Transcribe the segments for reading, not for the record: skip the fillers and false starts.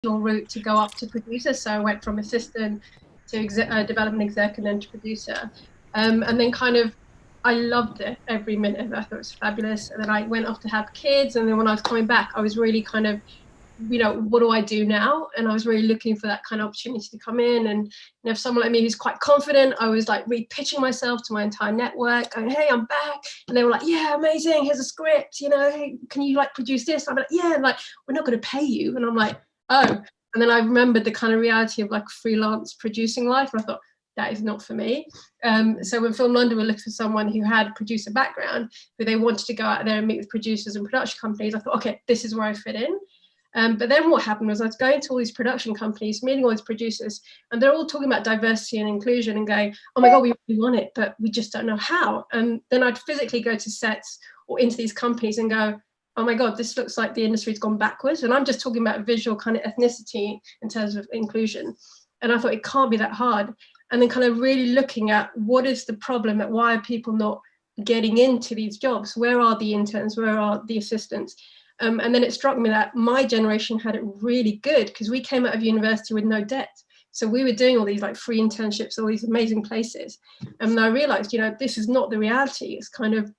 route to go up to producer. So I went from assistant to development exec and then to producer. And then kind of, I loved it every minute of it. I thought it was fabulous. And then I went off to have kids. And then when I was coming back, I was really kind of, what do I do now? And I was really looking for that kind of opportunity to come in. And if someone like me who's quite confident, I was like re-pitching myself to my entire network, going, hey, I'm back. And they were like, yeah, amazing. Here's a script. Hey, can you like produce this? I'm like, yeah. And like, we're not going to pay you. And I'm like, oh. And then I remembered the kind of reality of like freelance producing life. And I thought, that is not for me. So when Film London were looking for someone who had a producer background, who they wanted to go out there and meet with producers and production companies, I thought, okay, this is where I fit in. But then what happened was I was going to all these production companies, meeting all these producers, and they're all talking about diversity and inclusion and going, oh my God, we really want it, but we just don't know how. And then I'd physically go to sets or into these companies and go, oh my God, this looks like the industry's gone backwards. And I'm just talking about visual kind of ethnicity in terms of inclusion. And I thought it can't be that hard. And then kind of really looking at what is the problem, that why are people not getting into these jobs? Where are the interns? Where are the assistants? And then it struck me that my generation had it really good because we came out of university with no debt. So we were doing all these like free internships, all these amazing places. And I realized, this is not the reality. It's kind of,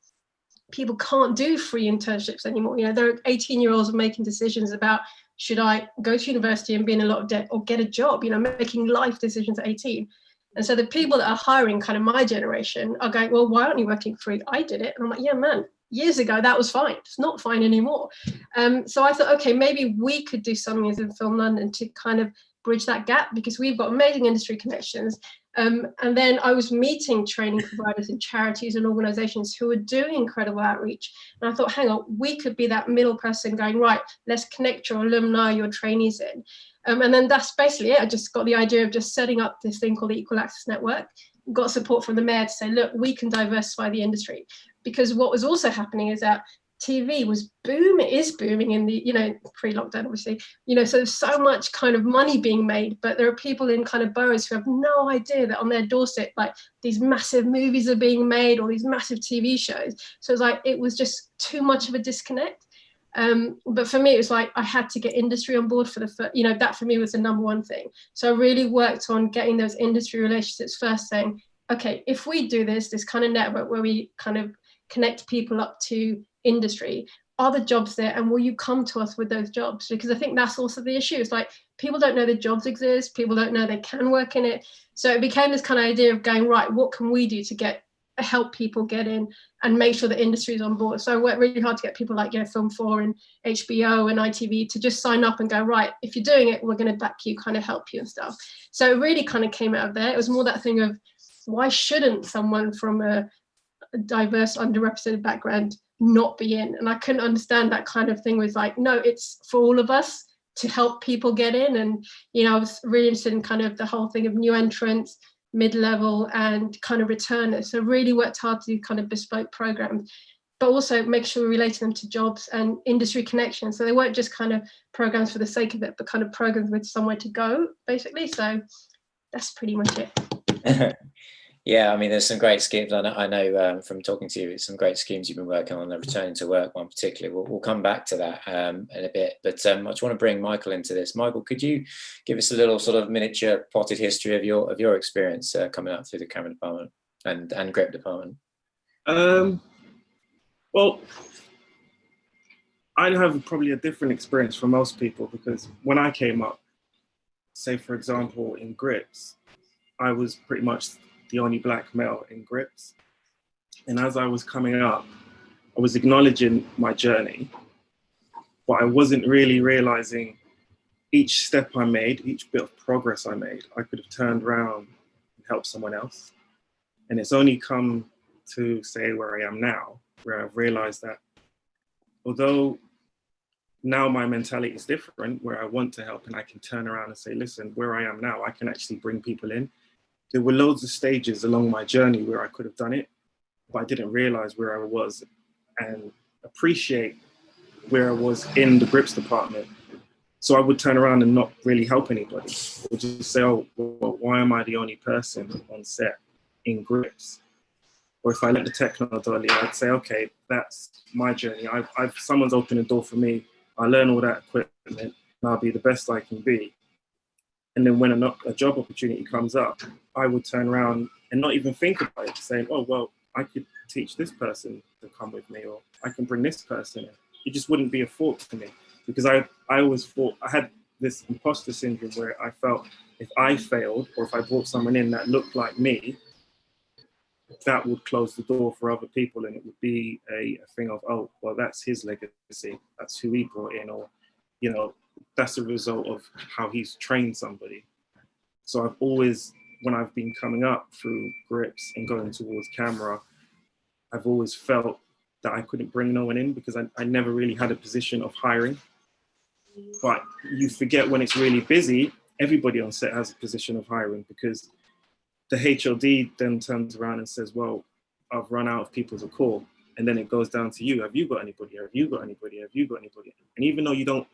people can't do free internships anymore. There are 18-year-olds making decisions about, should I go to university and be in a lot of debt or get a job, making life decisions at 18. And so the people that are hiring kind of my generation are going, well, why aren't you working free? I did it. And I'm like, yeah, man, years ago, that was fine. It's not fine anymore. So I thought, okay, maybe we could do something as in Film London to kind of bridge that gap because we've got amazing industry connections. And then I was meeting training providers and charities and organizations who were doing incredible outreach. And I thought, hang on, we could be that middle person going, right, let's connect your alumni, your trainees in. And then that's basically it. I just got the idea of just setting up this thing called the Equal Access Network, got support from the mayor to say, look, we can diversify the industry. Because what was also happening is that TV was booming, is booming in the, pre-lockdown, obviously, so there's so much kind of money being made, but there are people in kind of boroughs who have no idea that on their doorstep, like these massive movies are being made or these massive TV shows. So it's like, it was just too much of a disconnect. But for me, it was like, I had to get industry on board for the first, that for me was the number one thing. So I really worked on getting those industry relationships first, saying, okay, if we do this kind of network where we kind of connect people up to industry, are the jobs there, and will you come to us with those jobs? Because I think that's also the issue. It's like people don't know the jobs exist, people don't know they can work in it. So it became this kind of idea of going, right, what can we do to help people get in and make sure the industry is on board? So I worked really hard to get people like Film 4 and HBO and ITV to just sign up and go, right, if you're doing it, we're going to back you, kind of help you and stuff. So it really kind of came out of there. It was more that thing of, why shouldn't someone from a diverse, underrepresented background not be in? And I couldn't understand that kind of thing. Was like, no, it's for all of us to help people get in. And I was really interested in kind of the whole thing of new entrants, mid-level, and kind of returners. So really worked hard to do kind of bespoke programs, but also make sure we related them to jobs and industry connections. So they weren't just kind of programs for the sake of it, but kind of programs with somewhere to go, basically. So that's pretty much it. Yeah, I mean, there's some great schemes. I know from talking to you, some great schemes you've been working on. The returning to work one particularly. We'll come back to that in a bit. But I just want to bring Michael into this. Michael, could you give us a little sort of miniature potted history of your experience coming up through the camera department and grip department? Well, I have probably a different experience from most people, because when I came up, say for example in grips, I was pretty much the only black male in grips. And as I was coming up, I was acknowledging my journey, but I wasn't really realizing each step I made, each bit of progress I made, I could have turned around and helped someone else. And it's only come to say where I am now, where I've realized that although now my mentality is different, where I want to help and I can turn around and say, listen, where I am now, I can actually bring people in. There were loads of stages along my journey where I could have done it, but I didn't realize where I was and appreciate where I was in the grips department. So I would turn around and not really help anybody. Or just say, oh, well, why am I the only person on set in grips? Or if I let the techno dolly, I'd say, okay, that's my journey. Someone's opened the door for me. I learn all that equipment. and I'll be the best I can be. And then when a job opportunity comes up, I would turn around and not even think about it, saying, oh, well, I could teach this person to come with me, or I can bring this person in. It just wouldn't be a thought to me, because I always thought, I had this imposter syndrome where I felt if I failed, or if I brought someone in that looked like me, that would close the door for other people, and it would be a thing of, oh, well, that's his legacy, that's who he brought in, or, you know, that's a result of how he's trained somebody. So I've always, when I've been coming up through grips and going towards camera, I've always felt that I couldn't bring no one in, because I never really had a position of hiring. But you forget when it's really busy, everybody on set has a position of hiring, because the HOD then turns around and says, well, I've run out of people to call. And then it goes down to you. Have you got anybody? Have you got anybody? Have you got anybody? And even though you don't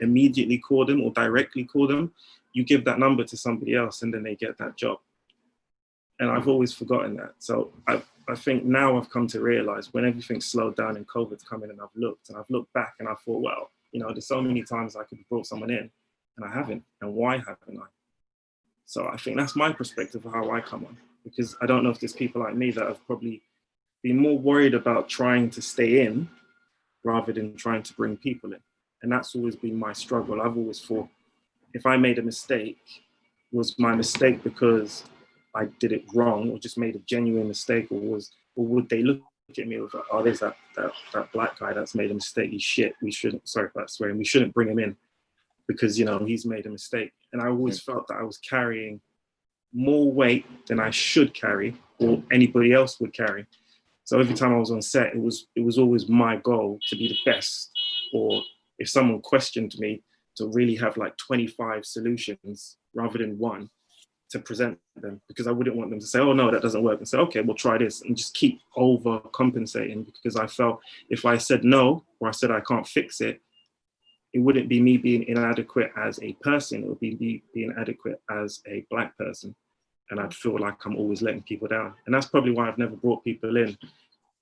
immediately call them or directly call them, you give that number to somebody else, and then they get that job. And I've always forgotten that. So I think now I've come to realize, when everything's slowed down and COVID's coming, and I've looked back and I thought, well, you know, there's so many times I could have brought someone in and I haven't. And why haven't I? So I think that's my perspective of how I come on, because I don't know if there's people like me that have probably been more worried about trying to stay in rather than trying to bring people in. And that's always been my struggle. I've always thought, if I made a mistake, was my mistake because I did it wrong, or just made a genuine mistake, or would they look at me with, oh, there's that black guy that's made a mistake, he's shit, we shouldn't, sorry for that swearing, we shouldn't bring him in because, you know, he's made a mistake. And I always felt that I was carrying more weight than I should carry, or anybody else would carry. So every time I was on set, it was always my goal to be the best, or if someone questioned me, to really have like 25 solutions rather than one to present them, because I wouldn't want them to say, oh no, that doesn't work, and say, okay, we'll try this, and just keep overcompensating, because I felt if I said no, or I said I can't fix it, it wouldn't be me being inadequate as a person, it would be me being inadequate as a black person. And I'd feel like I'm always letting people down. And that's probably why I've never brought people in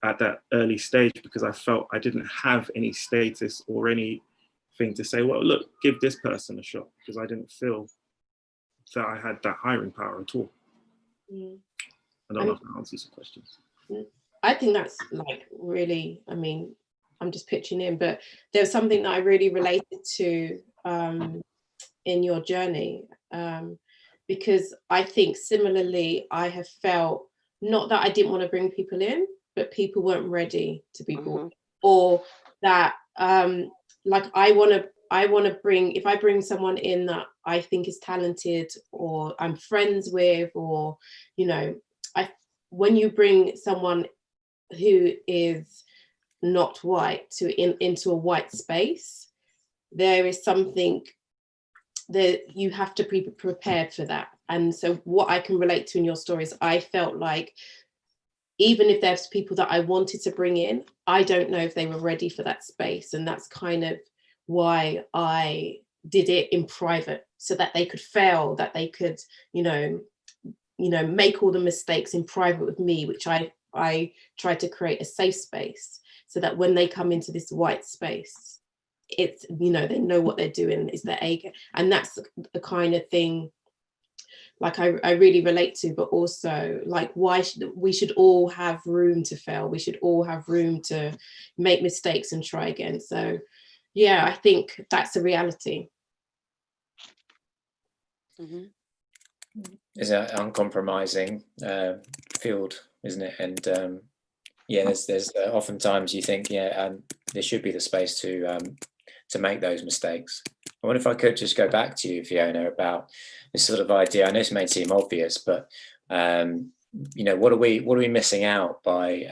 at that early stage, because I felt I didn't have any status or anything to say, well, look, give this person a shot, because I didn't feel that I had that hiring power at all. I don't know if that answers your questions. I think that's like really, I mean, I'm just pitching in, but there's something that I really related to in your journey, because I think similarly, I have felt, not that I didn't want to bring people in, but people weren't ready to be brought, or that like I want to bring, if I bring someone in that I think is talented, or I'm friends with, or, you know, when you bring someone who is not white into a white space, there is something that you have to be prepared for that. And so what I can relate to in your stories, I felt like even if there's people that I wanted to bring in, I don't know if they were ready for that space. And that's kind of why I did it in private, so that they could fail, that they could, you know, make all the mistakes in private with me, which I tried to create a safe space, so that when they come into this white space, it's, you know, they know what they're doing, is their A game. And that's the kind of thing like I really relate to, but also like we should all have room to fail. We should all have room to make mistakes and try again. So yeah, I think that's a reality. It's an uncompromising field, isn't it? And yeah, there's oftentimes you think, there should be the space to make those mistakes. I wonder if I could just go back to you, Fiona, about this sort of idea. I know this may seem obvious, but you know, what are we missing out by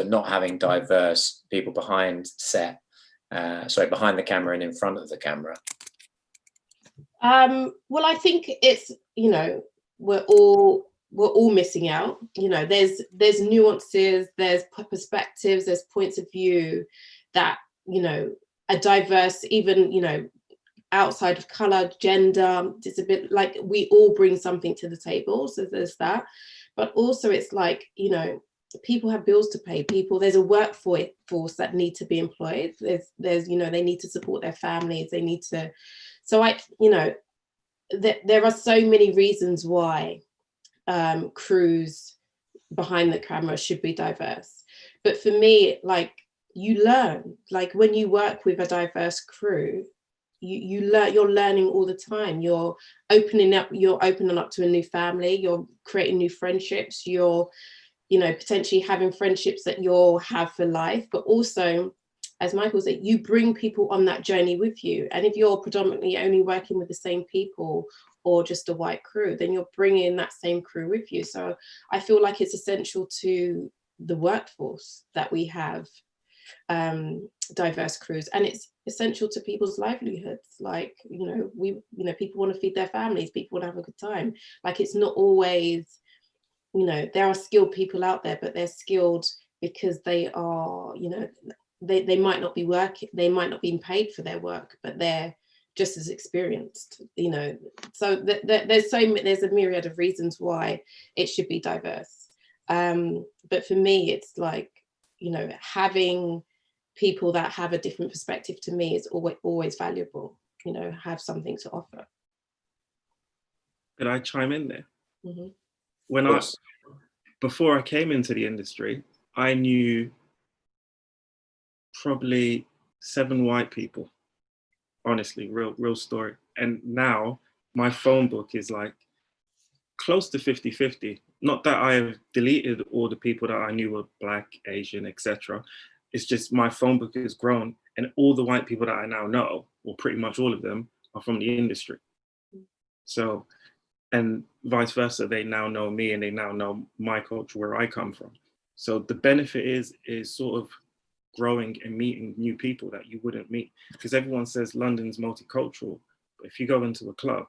not having diverse people behind the camera and in front of the camera? Well, I think it's, you know, we're all missing out. You know, there's nuances, there's perspectives, there's points of view that, you know, are diverse, even, you know, outside of color, gender, disability, like we all bring something to the table. So there's that. But also it's like, you know, people have bills to pay. There's a workforce that need to be employed. There's you know, they need to support their families. They need to. So you know, there are so many reasons why crews behind the camera should be diverse. But for me, like, you learn, like when you work with a diverse crew, you're learning all the time. You're opening up to a new family, you're creating new friendships, you're, you know, potentially having friendships that you'll have for life, but also, as Michael said, you bring people on that journey with you. And if you're predominantly only working with the same people or just a white crew, then you're bringing that same crew with you. So I feel like it's essential to the workforce that we have diverse crews, and it's essential to people's livelihoods. Like, you know, people want to feed their families, people want to have a good time. Like, it's not always, you know, there are skilled people out there, but they're skilled because they are, you know, they might not be working, they might not be paid for their work, but they're just as experienced, you know. So there's a myriad of reasons why it should be diverse. But for me, it's like, you know, having people that have a different perspective to me is always valuable, you know, have something to offer. Could I chime in there? Mm-hmm. Before I came into the industry, I knew probably 7 white people, honestly, real story. And now my phone book is like close to 50-50. Not that I have deleted all the people that I knew were Black, Asian, etc. It's just my phone book has grown, and all the white people that I now know, or pretty much all of them, are from the industry. So, and vice versa, they now know me and they now know my culture, where I come from. So the benefit is sort of growing and meeting new people that you wouldn't meet, because everyone says London's multicultural, but if you go into a club,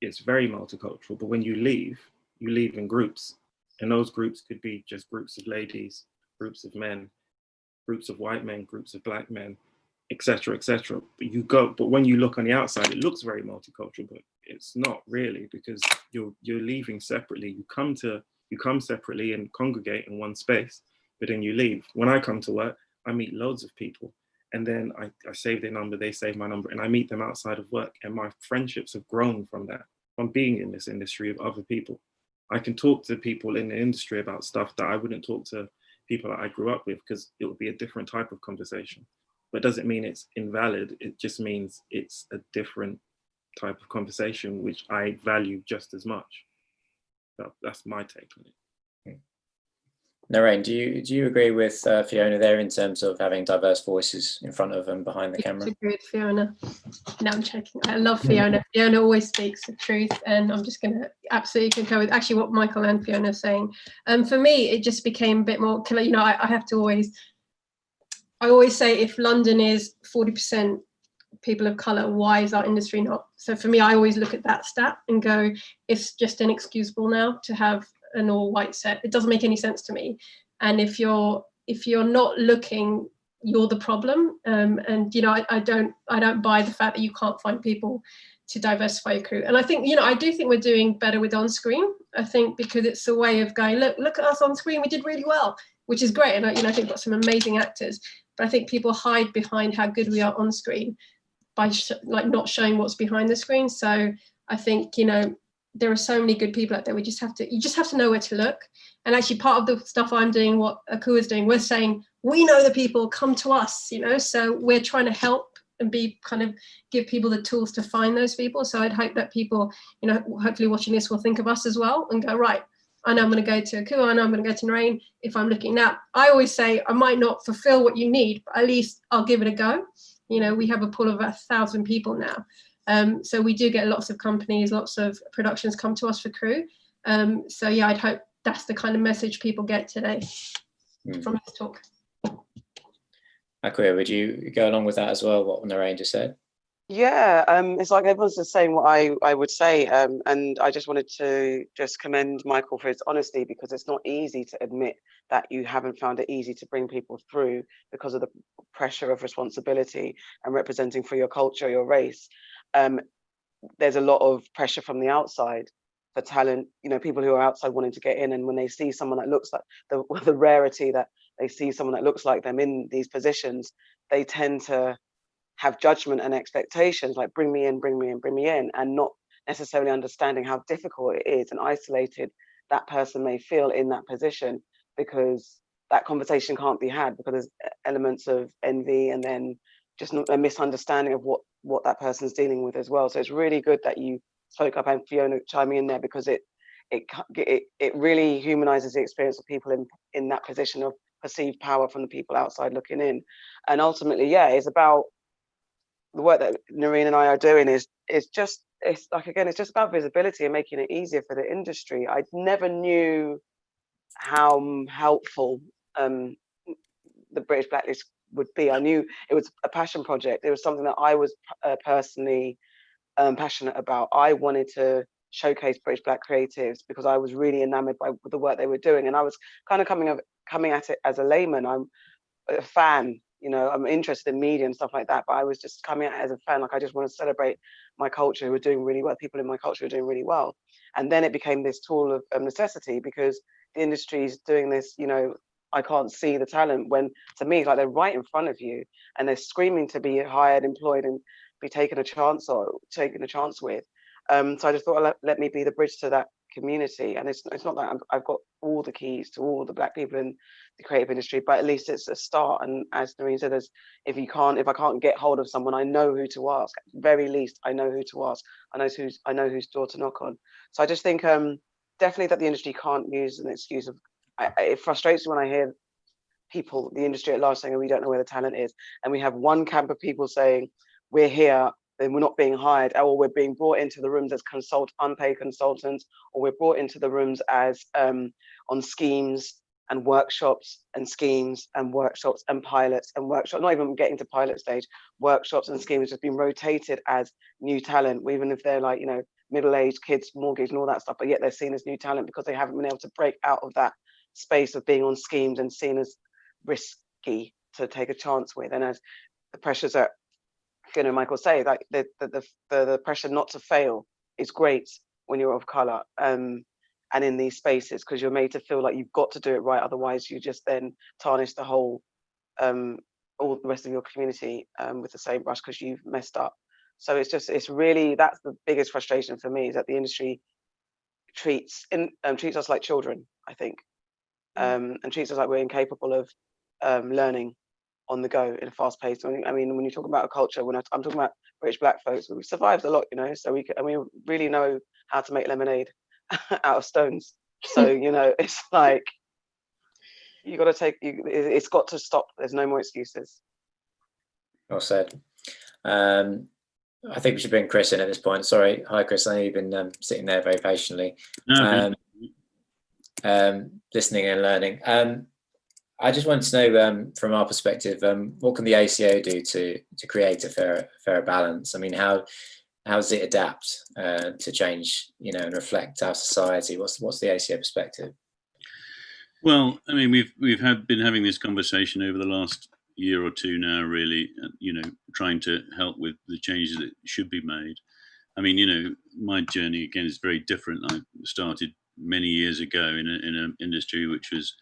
it's very multicultural. But when you leave in groups, and those groups could be just groups of ladies, groups of men, groups of white men, groups of Black men, etc., etc. But when you look on the outside, it looks very multicultural, but it's not really, because you're leaving separately. You come separately and congregate in one space, but then you leave. When I come to work, I meet loads of people, and then I save their number, they save my number, and I meet them outside of work. And my friendships have grown from that, from being in this industry of other people. I can talk to people in the industry about stuff that I wouldn't talk to people that I grew up with, because it would be a different type of conversation. But it doesn't mean it's invalid. It just means it's a different type of conversation, which I value just as much. That's my take on it. Nahrein, do you agree with Fiona there in terms of having diverse voices in front of and behind the camera? I agree with Fiona. No, I'm joking. I love Fiona. Fiona always speaks the truth, and I'm just going to absolutely concur with actually what Michael and Fiona are saying. For me, it just became a bit more, you know, I have to I always say, if London is 40% people of colour, why is our industry not? So for me, I always look at that stat and go, it's just inexcusable now to have an all white set. It doesn't make any sense to me. And if you're not looking, you're the problem. And you know, I don't buy the fact that you can't find people to diversify your crew. And I think, you know, I do think we're doing better with on screen. I think because it's a way of going, look at us on screen, we did really well, which is great. And I think we've got some amazing actors, but I think people hide behind how good we are on screen by not showing what's behind the screen. So I think, you know, there are so many good people out there. You just have to know where to look. And actually, part of the stuff I'm doing, what Akua is doing, we're saying, we know the people, come to us, you know. So we're trying to help and give people the tools to find those people. So I'd hope that people, you know, hopefully watching this will think of us as well and go, right, I know I'm going to go to Akua, I know I'm going to go to Nahrein if I'm looking. Now, I always say I might not fulfill what you need, but at least I'll give it a go. You know, we have a pool of 1,000 people now. So we do get lots of companies, lots of productions come to us for crew. So yeah, I'd hope that's the kind of message people get today from this talk. Akua, would you go along with that as well, what Nahrein just said? Yeah, it's like everyone's just saying what I would say. And I just wanted to just commend Michael for his honesty, because it's not easy to admit that you haven't found it easy to bring people through because of the pressure of responsibility and representing for your culture, your race. There's a lot of pressure from the outside. for talent, you know, people who are outside wanting to get in, and when they see someone that looks like the rarity that they see someone that looks like them in these positions, they tend to have judgment and expectations, like bring me in, bring me in, bring me in, and not necessarily understanding how difficult it is and isolated that person may feel in that position, because that conversation can't be had because there's elements of envy and then just a misunderstanding of what that person's dealing with as well. So it's really good that you spoke up, and Fiona chiming in there, because it really humanizes the experience of people in that position of perceived power from the people outside looking in. And ultimately, yeah, it's about the work that Nahrein and I are doing is just, it's like, again, it's just about visibility and making it easier for the industry. I never knew how helpful the British Blacklist would be. I knew it was a passion project. It was something that I was personally passionate about. I wanted to showcase British Black creatives because I was really enamored by the work they were doing, and I was kind of coming at it as a layman. I'm a fan, you know, I'm interested in media and stuff like that, but I was just coming at it as a fan. Like, I just want to celebrate my culture who are doing really well, people in my culture who are doing really well. And then it became this tool of necessity, because the industry is doing this, you know, I can't see the talent, when to me, like, they're right in front of you and they're screaming to be hired, employed, and be taken a chance with. So I just thought, let me be the bridge to that community. And it's not like I've got all the keys to all the Black people in the creative industry, but at least it's a start. And as Nahrein said, if I can't get hold of someone, I know who to ask. At the very least, I know who to ask. I know whose door to knock on. So I just think definitely that the industry can't use an excuse of. It frustrates me when I hear people, the industry at large, saying, oh, we don't know where the talent is, and we have one camp of people saying we're here, then we're not being hired, or we're being brought into the rooms as unpaid consultants, or we're brought into the rooms as on schemes and workshops and schemes and workshops and pilots and workshops, not even getting to pilot stage, workshops and schemes just being rotated as new talent, even if they're like, you know, middle-aged kids, mortgage and all that stuff, but yet they're seen as new talent because they haven't been able to break out of that space of being on schemes and seen as risky to take a chance with. And as the pressures that Fiona and Michael say, like the pressure not to fail is great when you're of color and in these spaces, because you're made to feel like you've got to do it right, otherwise you just then tarnish the whole all the rest of your community with the same brush because you've messed up. So it's really, that's the biggest frustration for me, is that the industry treats us like children, I think, and treats us like we're incapable of learning on the go in a fast pace. I mean, when you talk about a culture, when I'm talking about British Black folks, we've survived a lot, you know, so we really know how to make lemonade out of stones. So, you know, it's like, it's got to stop. There's no more excuses. Well said. I think we should bring Chris in at this point. Sorry. Hi, Chris. I know you've been sitting there very patiently, listening and learning. I just wanted to know, from our perspective, what can the ACO do to create a fair balance? I mean, how does it adapt to change, you know, and reflect our society? What's the ACO perspective? Well, I mean, we've been having this conversation over the last year or two now, really, you know, trying to help with the changes that should be made. I mean, you know, my journey again is very different. I started many years ago in an industry which was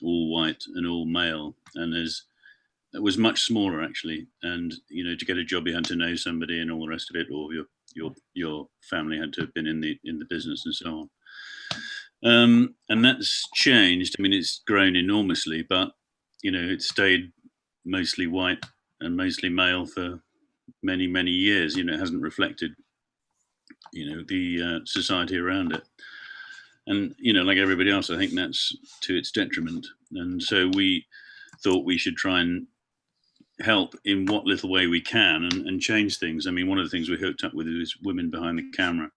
all white and all male, and it was much smaller actually. And you know, to get a job, you had to know somebody and all the rest of it, or your family had to have been in the business and so on. And that's changed. I mean, it's grown enormously, but you know, it stayed mostly white and mostly male for many, many years. You know, it hasn't reflected, you know, the society around it. And, you know, like everybody else, I think that's to its detriment. And so we thought we should try and help in what little way we can and change things. I mean, one of the things we hooked up with is women behind the camera.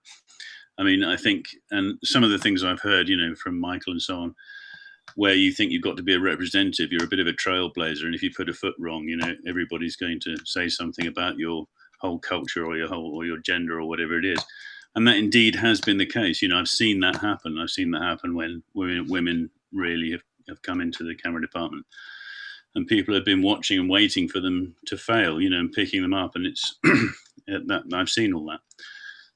I mean, I think, and some of the things I've heard, you know, from Michael and so on, where you think you've got to be a representative, you're a bit of a trailblazer, and if you put a foot wrong, you know, everybody's going to say something about your whole culture or your gender or whatever it is. And that indeed has been the case. You know, I've seen that happen. I've seen that happen when women really have come into the camera department, and people have been watching and waiting for them to fail, you know, and picking them up. And it's that I've seen all that.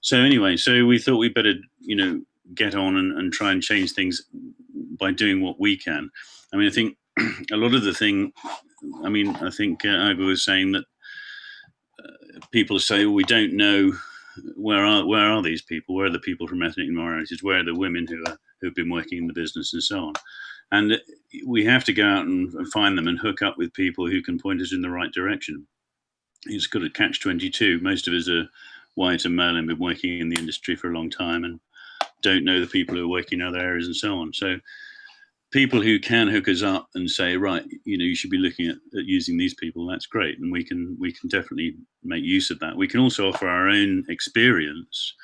So anyway, so we thought we'd better, get on and try and change things by doing what we can. I mean, I think a lot of the thing, I think Akua was saying that people say, well, we don't know where are these people? Where are the people from ethnic minorities? Where are the women who've been working in the business and so on? And we have to go out and find them and hook up with people who can point us in the right direction. It's got a catch-22. Most of us are white and male and been working in the industry for a long time and don't know the people who are working in other areas and so on. So people who can hook us up and say, right, you should be looking at using these people, that's great. And we can definitely make use of that. We can also offer our own experience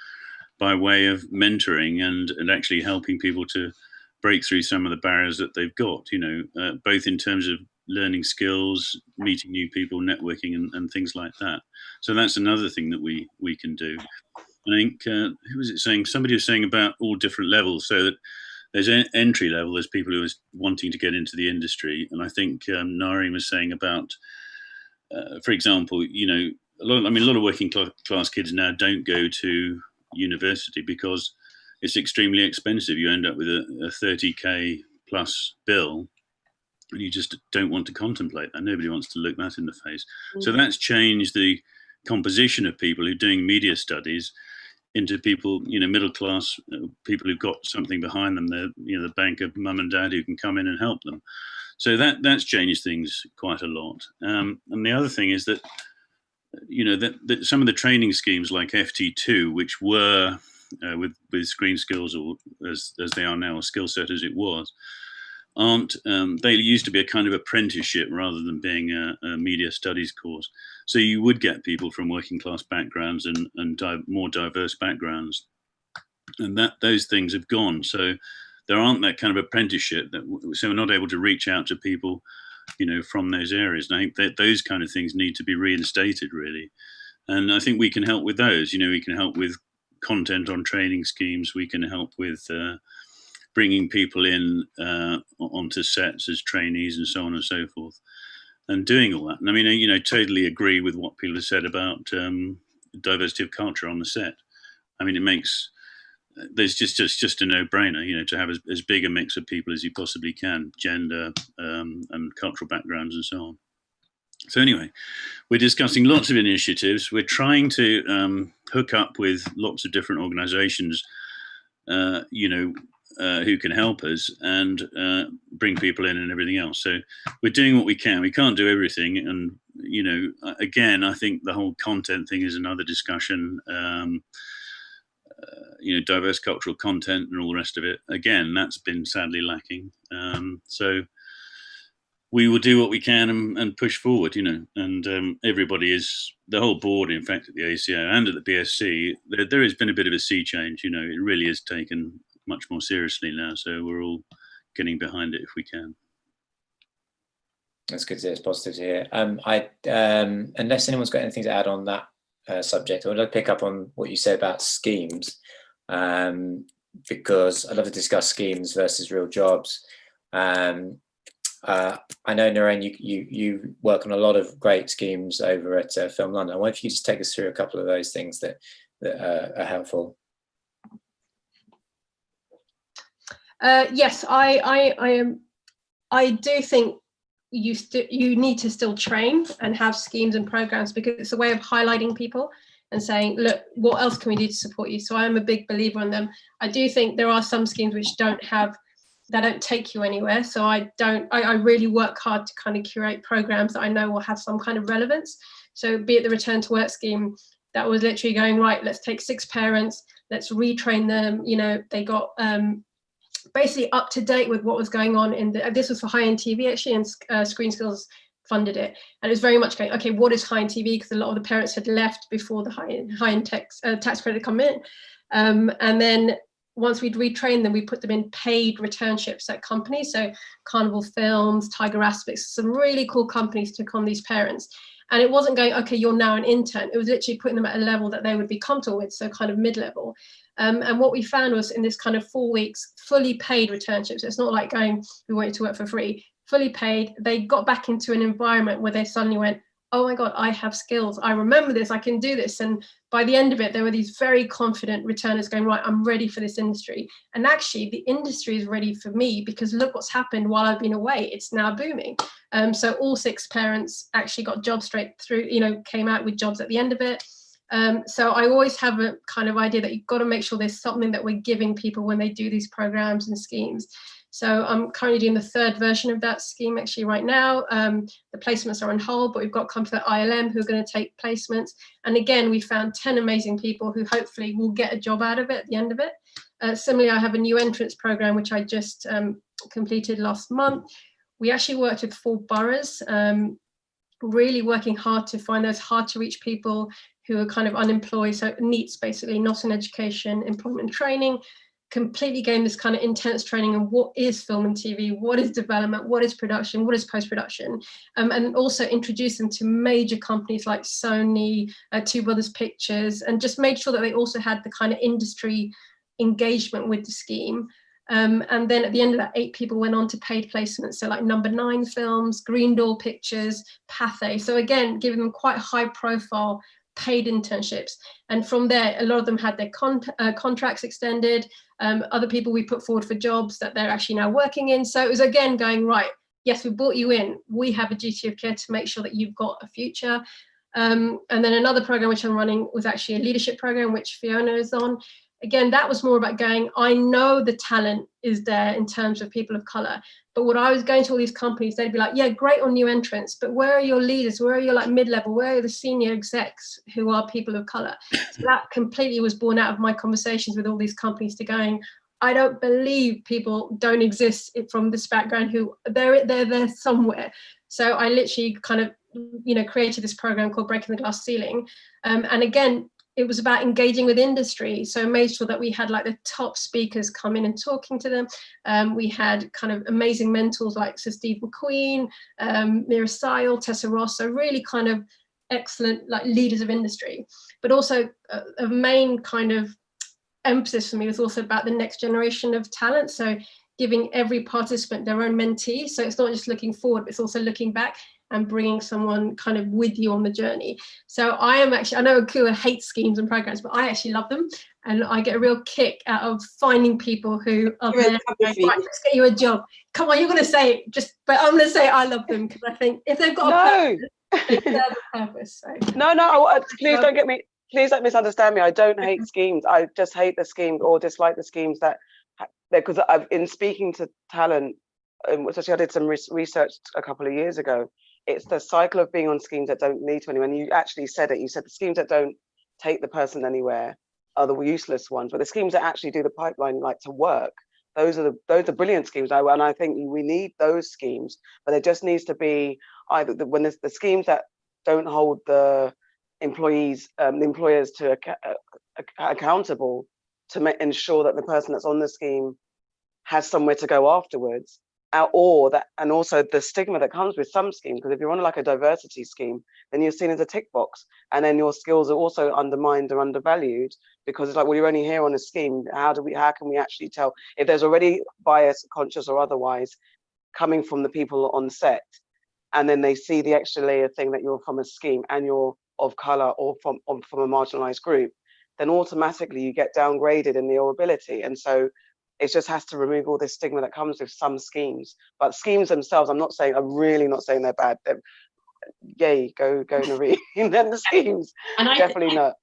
by way of mentoring and actually helping people to break through some of the barriers that they've got, both in terms of learning skills, meeting new people, networking and things like that. So that's another thing that we can do. I think, who was it saying? Somebody was saying about all different levels, so that there's entry level, there's people who are wanting to get into the industry. And I think Nahrein was saying about, for example, a lot of working class kids now don't go to university because it's extremely expensive. You end up with a 30K plus bill, and you just don't want to contemplate that. Nobody wants to look that in the face. Mm-hmm. So that's changed the composition of people who are doing media studies into people, middle class people who've got something behind them. They're, the bank of mum and dad who can come in and help them. So that's changed things quite a lot. And the other thing is that, that some of the training schemes like FT2, which were with screen skills, or as they are now, a skill set as it was, aren't. They used to be a kind of apprenticeship rather than being a media studies course. So you would get people from working class backgrounds and more diverse backgrounds, and those things have gone. So there aren't that kind of apprenticeship. So we're not able to reach out to people, from those areas. And I think that those kind of things need to be reinstated, really. And I think we can help with those. We can help with content on training schemes. We can help with bringing people in onto sets as trainees and so on and so forth, and doing all that. And I mean, totally agree with what people have said about diversity of culture on the set. I mean, there's just a no-brainer, to have as big a mix of people as you possibly can, gender and cultural backgrounds and so on. So anyway, we're discussing lots of initiatives. We're trying to hook up with lots of different organizations, who can help us and bring people in and everything else. So we're doing what we can. We can't do everything. And, again, I think the whole content thing is another discussion, diverse cultural content and all the rest of it. Again, that's been sadly lacking. So we will do what we can and push forward, and everybody the whole board, in fact, at the ACO and at the BSc, there has been a bit of a sea change. It really is taken much more seriously now, so we're all getting behind it if we can. That's good to hear. It's positive to hear. Unless anyone's got anything to add on that subject, I would like to pick up on what you said about schemes, because I love to discuss schemes versus real jobs. I know, Nahrein, you work on a lot of great schemes over at Film London. I wonder if you just take us through a couple of those things that are helpful. Yes, I do think you need to still train and have schemes and programs, because it's a way of highlighting people and saying, look, what else can we do to support you? So I'm a big believer in them. I do think there are some schemes which don't take you anywhere. So I really work hard to kind of curate programs that I know will have some kind of relevance. So be it the return to work scheme, that was literally going, right, let's take 6 parents, let's retrain them. They got basically up to date with what was going on this was for high-end TV actually, and Screen Skills funded it. And it was very much going, okay, what is high-end TV? Because a lot of the parents had left before the high-end tax credit come in. And then once we'd retrained them, we put them in paid returnships at companies. So Carnival Films, Tiger Aspects, some really cool companies took on these parents. And it wasn't going, okay, you're now an intern. It was literally putting them at a level that they would be comfortable with, so kind of mid-level. And what we found was in this kind of 4 weeks, fully paid returnships. It's not like going, we want you to work for free, fully paid. They got back into an environment where they suddenly went, oh my God, I have skills. I remember this, I can do this. And by the end of it, there were these very confident returners going, right, I'm ready for this industry. And actually the industry is ready for me, because look what's happened while I've been away. It's now booming. So all 6 parents actually got jobs straight through, came out with jobs at the end of it. So I always have a kind of idea that you've got to make sure there's something that we're giving people when they do these programs and schemes. So I'm currently doing the 3rd version of that scheme actually right now. The placements are on hold, but we've got companies like ILM who are going to take placements. And again, we found 10 amazing people who hopefully will get a job out of it at the end of it. Similarly, I have a new entrance program, which I just completed last month. We actually worked with 4 boroughs, really working hard to find those hard to reach people who are kind of unemployed. So NEETs, basically, not in education, employment and training. Completely gave this kind of intense training on what is film and TV, what is development, what is production, what is post-production, and also introduce them to major companies like Sony, Two Brothers Pictures, and just made sure that they also had the kind of industry engagement with the scheme. And then at the end of that, 8 people went on to paid placements. So like Number 9 Films, Green Door Pictures, Pathé. So again, giving them quite high profile paid internships. And from there, a lot of them had their contracts extended. Other people we put forward for jobs that they're actually now working in. So it was again going, right, yes, we brought you in. We have a duty of care to make sure that you've got a future. And then another program which I'm running was actually a leadership program, which Fiona is on. Again, that was more about going, I know the talent is there in terms of people of color, but when I was going to all these companies, they'd be like, yeah, great on new entrants, but where are your leaders? Where are your like mid-level? Where are the senior execs who are people of color? So that completely was born out of my conversations with all these companies to going, I don't believe people don't exist from this background who they're there somewhere. So I literally kind of, created this program called Breaking the Glass Ceiling. And again, it was about engaging with industry. So made sure that we had like the top speakers come in and talking to them. We had kind of amazing mentors like Sir Steve McQueen, Mira Sile, Tessa Ross, so really kind of excellent like leaders of industry. But also a main kind of emphasis for me was also about the next generation of talent. So giving every participant their own mentee. So it's not just looking forward, but it's also looking back and bringing someone kind of with you on the journey. So I know Akua hates schemes and programs, but I actually love them. And I get a real kick out of finding people who are there, right, let's get you a job. Come on, you're going to say it, but I'm going to say I love them, because I think if they've got a purpose, they serve a purpose. So. No, please don't misunderstand me. I don't hate schemes. I just hate the schemes or dislike the schemes because I've, in speaking to talent, especially I did some research a couple of years ago, it's the cycle of being on schemes that don't lead to anyone. You actually said it. You said the schemes that don't take the person anywhere are the useless ones, but the schemes that actually do the pipeline like to work, those are brilliant schemes. And I think we need those schemes, but there just needs to be either when there's the schemes that don't hold the employees, the employers to accountable to ensure that the person that's on the scheme has somewhere to go afterwards. And also the stigma that comes with some schemes, because if you're on like a diversity scheme, then you're seen as a tick box, and then your skills are also undermined or undervalued, because it's like, well, you're only here on a scheme. How can we actually tell if there's already bias, conscious or otherwise, coming from the people on set, and then they see the extra layer thing that you're from a scheme and you're of color or from a marginalized group, then automatically you get downgraded in your ability. And so it just has to remove all this stigma that comes with some schemes. But schemes themselves, I'm really not saying they're bad. Yay, go Nahrein. Then the schemes, and definitely not.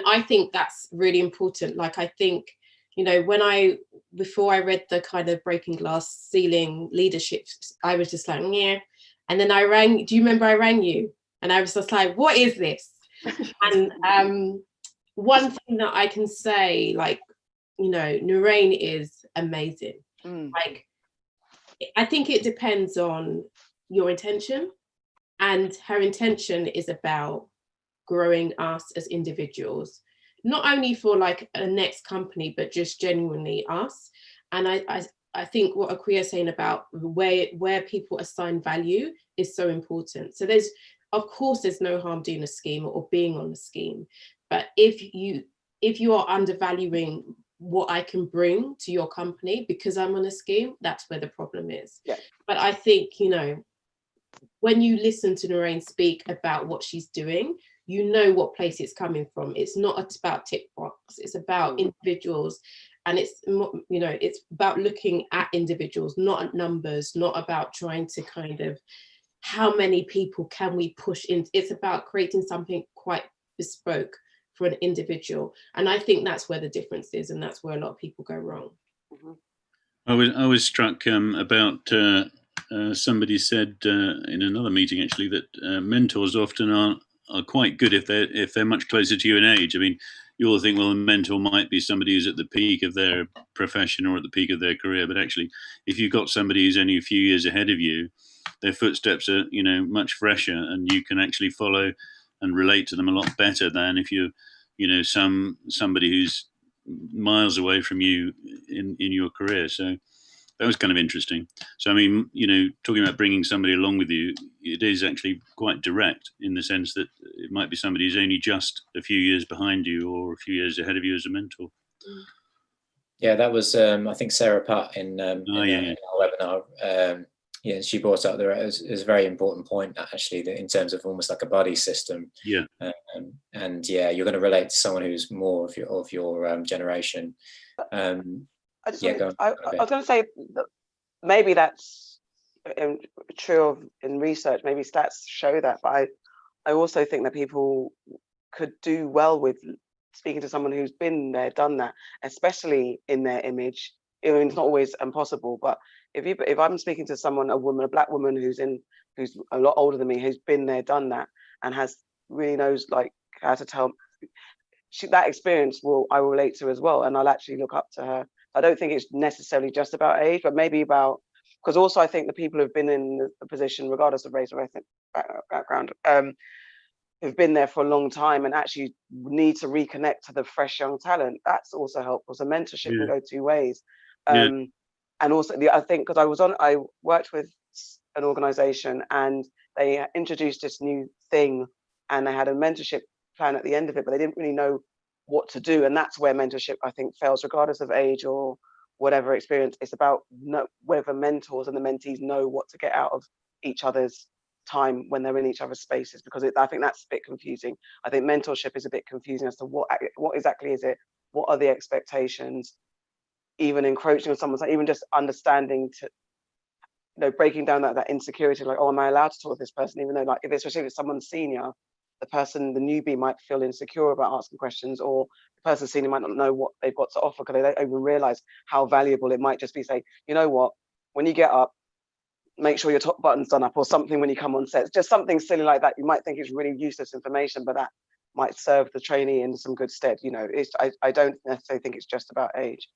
I think that's really important. Like, I think, before I read the kind of Breaking Glass Ceiling leadership, I was just like, yeah. And then do you remember I rang you? And I was just like, what is this? And one thing that I can say, like, Nahrein is amazing. Like, I think it depends on your intention, and her intention is about growing us as individuals, not only for like a next company, but just genuinely us. And I think what Akua is saying about where people assign value is so important. So of course there's no harm doing a scheme or being on a scheme, but if you are undervaluing what I can bring to your company because I'm on a scheme, that's where the problem is. Yeah. But I think, when you listen to Nahrein speak about what she's doing, you know what place it's coming from. It's not about tick box, it's about individuals. And it's, you know, it's about looking at individuals, not at numbers, not about trying to kind of, how many people can we push in? It's about creating something quite bespoke for an individual. And I think that's where the difference is, and that's where a lot of people go wrong. I was struck about somebody said in another meeting actually that mentors often are quite good if they're much closer to you in age. I mean, you all think, well, a mentor might be somebody who's at the peak of their profession or at the peak of their career, but actually, if you've got somebody who's only a few years ahead of you, their footsteps are, you know, much fresher, and you can actually follow and relate to them a lot better than if you know, somebody who's miles away from you in your career. So that was kind of interesting. So, I mean, you know, talking about bringing somebody along with you, it is actually quite direct in the sense that it might be somebody who's only just a few years behind you or a few years ahead of you as a mentor. Yeah, that was, I think, Sarah Putt in our webinar. Yeah, she brought up there as a very important point, actually, that in terms of almost like a buddy system. Yeah. And yeah, you're going to relate to someone who's more of your generation. I was going to say that maybe that's true in research. Maybe stats show that, but I also think that people could do well with speaking to someone who's been there, done that, especially in their image. I mean, it's not always impossible, but if I'm speaking to someone, a Black woman who's a lot older than me, who's been there, done that, and really knows like how to tell, that experience I will relate to as well, and I'll actually look up to her. I don't think it's necessarily just about age, but maybe about, because also I think the people who've been in the position, regardless of race or ethnic background, who've been there for a long time and actually need to reconnect to the fresh young talent. That's also helpful. So mentorship can go two ways. And also, I think, because I worked with an organization and they introduced this new thing and they had a mentorship plan at the end of it, but they didn't really know what to do. And that's where mentorship, I think, fails, regardless of age or whatever experience. It's about whether mentors and the mentees know what to get out of each other's time when they're in each other's spaces, because I think that's a bit confusing. I think mentorship is a bit confusing as to what exactly is it, what are the expectations, even encroaching on someone's, like, even just understanding to, you know, breaking down that insecurity, like, oh, am I allowed to talk to this person, even though, like, especially if it's someone senior, the newbie might feel insecure about asking questions, or the person senior might not know what they've got to offer because they don't even realize how valuable it might just be. Say, you know what, when you get up, make sure your top button's done up, or something when you come on set. Just something silly like that. You might think it's really useless information, but that might serve the trainee in some good stead. You know, I don't necessarily think it's just about age.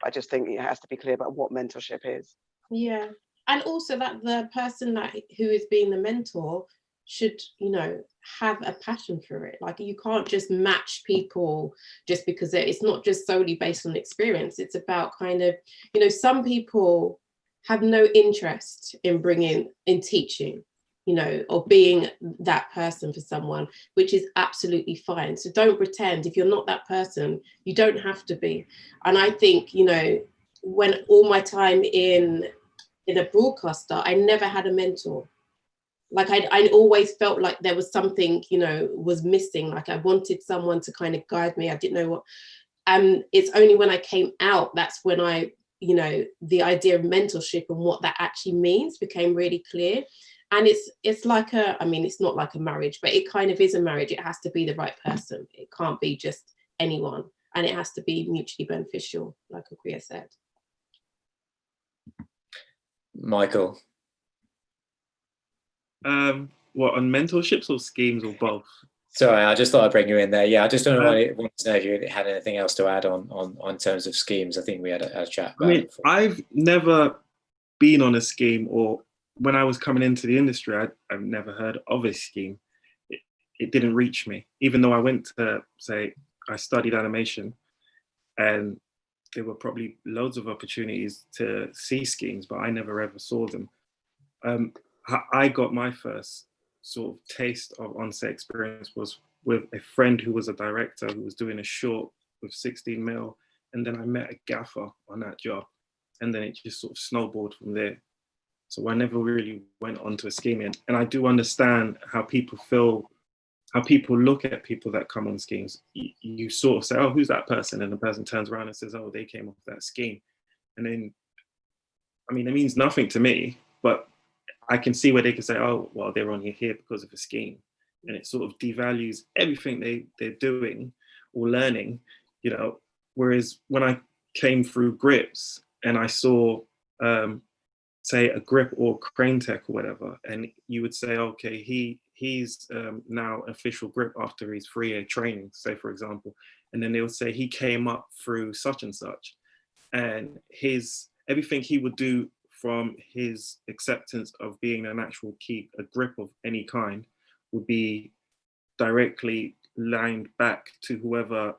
I just think it has to be clear about what mentorship is. Yeah, and also that the person who is being the mentor should, you know, have a passion for it. Like, you can't just match people just because it's not just solely based on experience. It's about kind of, you know, some people have no interest in teaching, you know, or being that person for someone, which is absolutely fine. So don't pretend. If you're not that person, you don't have to be. And I think, you know, when all my time in a broadcaster, I never had a mentor. Like, I always felt like there was something, you know, was missing. Like, I wanted someone to kind of guide me. I didn't know what. And it's only when I came out, that's when you know, the idea of mentorship and what that actually means became really clear. And it's like I mean, it's not like a marriage, but it kind of is a marriage. It has to be the right person. It can't be just anyone. And it has to be mutually beneficial, like Akua said. Michael. What, on mentorships or schemes or both? Sorry, I just thought I'd bring you in there. Yeah, I just don't wanted to know if you had anything else to add on terms of schemes. I think we had a chat about it before. I've never been on a scheme, or when I was coming into the industry, I've never heard of a scheme. It didn't reach me, even though I went to, say, I studied animation, and there were probably loads of opportunities to see schemes, but I never ever saw them. I got my first sort of taste of on-set experience was with a friend who was a director who was doing a short with 16 mil, and then I met a gaffer on that job, and then it just sort of snowballed from there. So I never really went on to a scheme. And I do understand how people feel, how people look at people that come on schemes. You sort of say, oh, who's that person? And the person turns around and says, oh, they came off that scheme. And then, I mean, it means nothing to me, but I can see where they can say, oh, well, they're only here because of a scheme. And it sort of devalues everything they're doing or learning, you know. Whereas when I came through grips and I saw, say, a grip or crane tech or whatever, and you would say, okay, he's now official grip after his 3-year training, say, for example. And then they would say he came up through such and such. And everything he would do from his acceptance of being an actual a grip of any kind would be directly lined back to whoever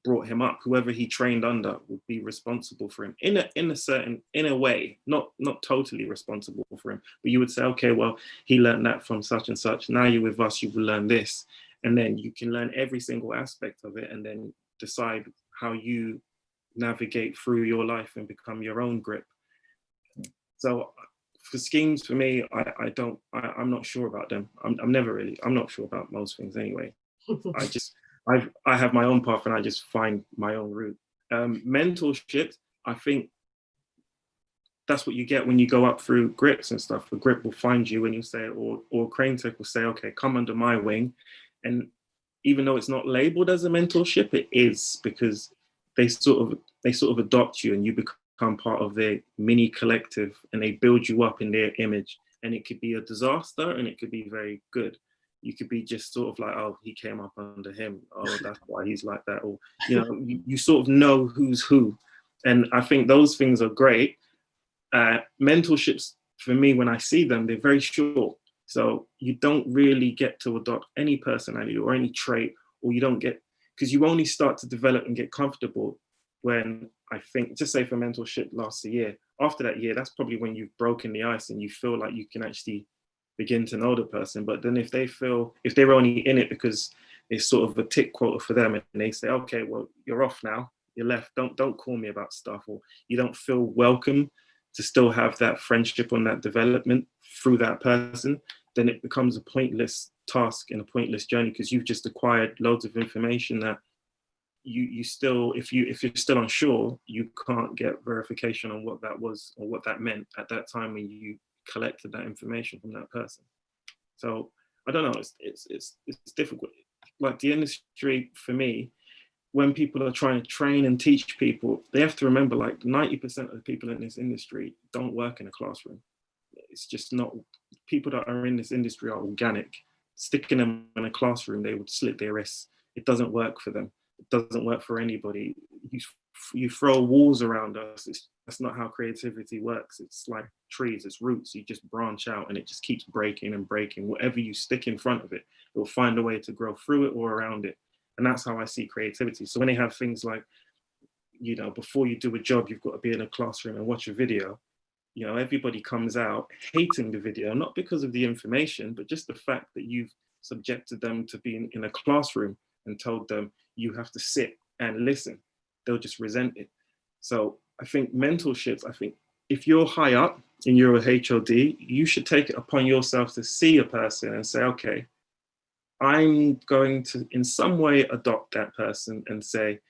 brought him up. Whoever he trained under would be responsible for him in a way, not totally responsible for him, but you would say, okay, well, he learned that from such and such. Now you're with us, you will learn this. And then you can learn every single aspect of it and then decide how you navigate through your life and become your own grip. So for schemes, for me, I'm not sure about them. I'm not sure about most things anyway. I have my own path and I just find my own route. Mentorship, I think that's what you get when you go up through grips and stuff. The grip will find you and you say, or crane tech will say, okay, come under my wing. And even though it's not labeled as a mentorship, it is, because they sort of adopt you and you become part of their mini collective and they build you up in their image. And it could be a disaster and it could be very good. You could be just sort of like, oh, he came up under him. Oh, that's why he's like that. Or, you know, you sort of know who's who. And I think those things are great. Mentorships, for me, when I see them, they're very short. So you don't really get to adopt any personality or any trait, or you don't get, because you only start to develop and get comfortable when, I think, just say for mentorship lasts a year. After that year, that's probably when you've broken the ice and you feel like you can actually begin to know the person. But then if they're only in it because it's sort of a tick quota for them and they say, okay, well, you're off now, you're left, don't call me about stuff, or you don't feel welcome to still have that friendship on that development through that person, then it becomes a pointless task and a pointless journey, because you've just acquired loads of information that you still, if you're still unsure, you can't get verification on what that was or what that meant at that time when you collected that information from that person. So I don't know, it's difficult. Like the industry, for me, when people are trying to train and teach people, they have to remember, like, 90% of the people in this industry don't work in a classroom. It's just not, people that are in this industry are organic. Sticking them in a classroom, they would slit their wrists. It doesn't work for them. It doesn't work for anybody. You throw walls around us. That's not how creativity works. It's like trees, it's roots. You just branch out and it just keeps breaking and breaking. Whatever you stick in front of it, it will find a way to grow through it or around it. And that's how I see creativity. So when they have things like, you know, before you do a job, you've got to be in a classroom and watch a video, you know, everybody comes out hating the video, not because of the information, but just the fact that you've subjected them to being in a classroom and told them you have to sit and listen. They'll just resent it. So I think mentorships, if you're high up and you're a HOD, you should take it upon yourself to see a person and say, okay, I'm going to in some way adopt that person and say,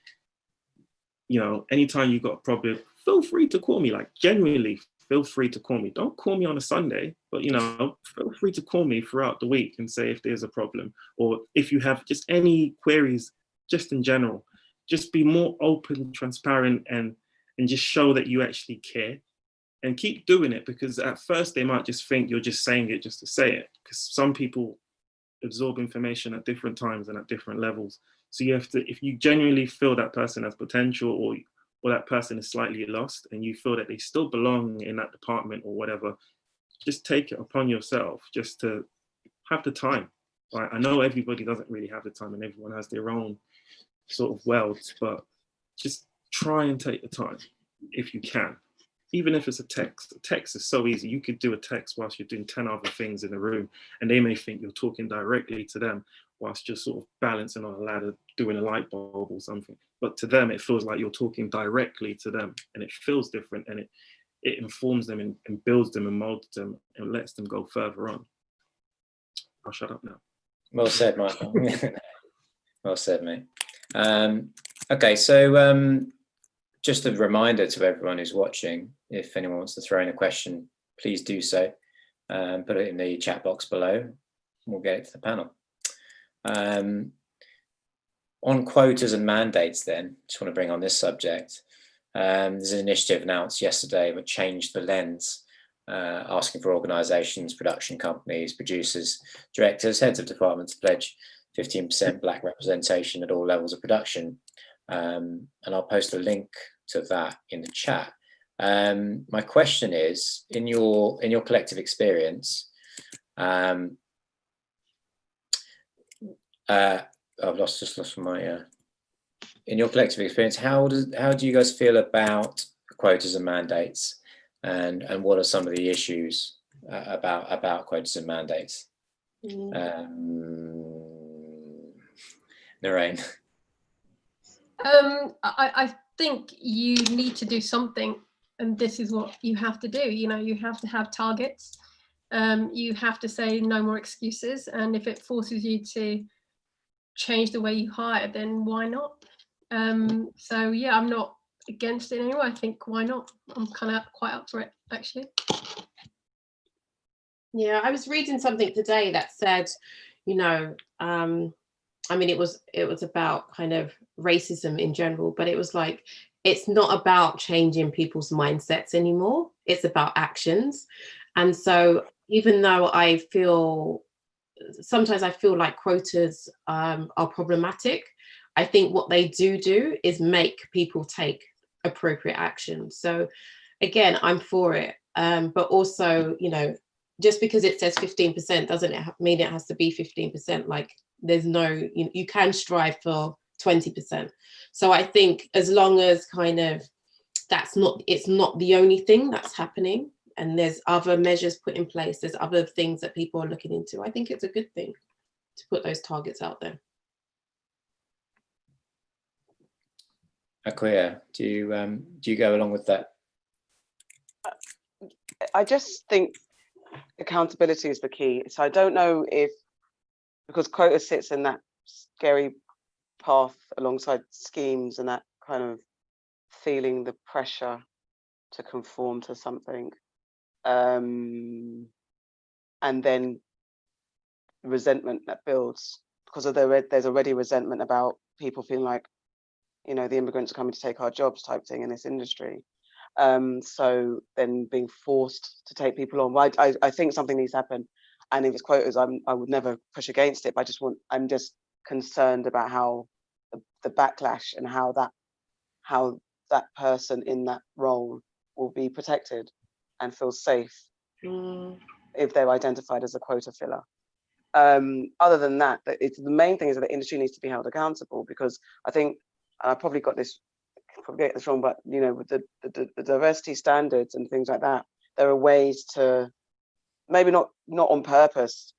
you know, anytime you've got a problem, feel free to call me. Like, genuinely feel free to call me. Don't call me on a Sunday, but, you know, feel free to call me throughout the week and say if there's a problem, or if you have just any queries, just in general. Just be more open, transparent, and just show that you actually care, and keep doing it, because at first they might just think you're just saying it just to say it, because some people absorb information at different times and at different levels. So you have to, if you genuinely feel that person has potential, or that person is slightly lost and you feel that they still belong in that department or whatever, just take it upon yourself just to have the time. Right? I know everybody doesn't really have the time and everyone has their own sort of worlds, but just try and take the time if you can. Even if it's a text is so easy. You could do a text whilst you're doing 10 other things in the room, and they may think you're talking directly to them whilst just sort of balancing on a ladder, doing a light bulb or something. But to them, it feels like you're talking directly to them, and it feels different, and it informs them and builds them and molds them and lets them go further on. I'll shut up now. Well said, Michael. Well said, mate. Okay, so just a reminder to everyone who's watching, if anyone wants to throw in a question, please do so. Put it in the chat box below. We'll get it to the panel. On quotas and mandates then, just want to bring on this subject. There's an initiative announced yesterday which changed the lens, asking for organisations, production companies, producers, directors, heads of departments to pledge 15% Black representation at all levels of production. And I'll post a link to that in the chat. My question is, in your collective experience, I've just lost my. In your collective experience, how do you guys feel about quotas and mandates, and what are some of the issues about quotas and mandates? Nahrein. I think you need to do something, and this is what you have to do. You know, you have to have targets. You have to say no more excuses, and if it forces you to change the way you hire, then why not? So yeah, I'm not against it anyway. I think why not? I'm kind of quite up for it, actually. Yeah, I was reading something today that said, you know, I mean, it was about kind of racism in general, but it was like, it's not about changing people's mindsets anymore. It's about actions. And so even though sometimes I feel like quotas are problematic, I think what they do is make people take appropriate action. So again, I'm for it. But also, you know, just because it says 15% doesn't mean it has to be 15%. Like there's no, you can strive for 20%. So I think as long as kind of it's not the only thing that's happening, and there's other measures put in place, there's other things that people are looking into, I think it's a good thing to put those targets out there. Akua, do you go along with that? I just think accountability is the key. So I don't know if, because quota sits in that scary path alongside schemes and that kind of feeling the pressure to conform to something, and then resentment that builds because of there's already resentment about people feeling like, you know, the immigrants are coming to take our jobs type thing in this industry. So then being forced to take people on, I think something needs to happen. And if it's quotas, I would never push against it, but I'm just concerned about how the backlash and how that person in that role will be protected and feel safe if they're identified as a quota filler. Other than that, the main thing is that the industry needs to be held accountable, because I think, and I probably get this wrong, but you know, with the diversity standards and things like that, there are ways to maybe not on purpose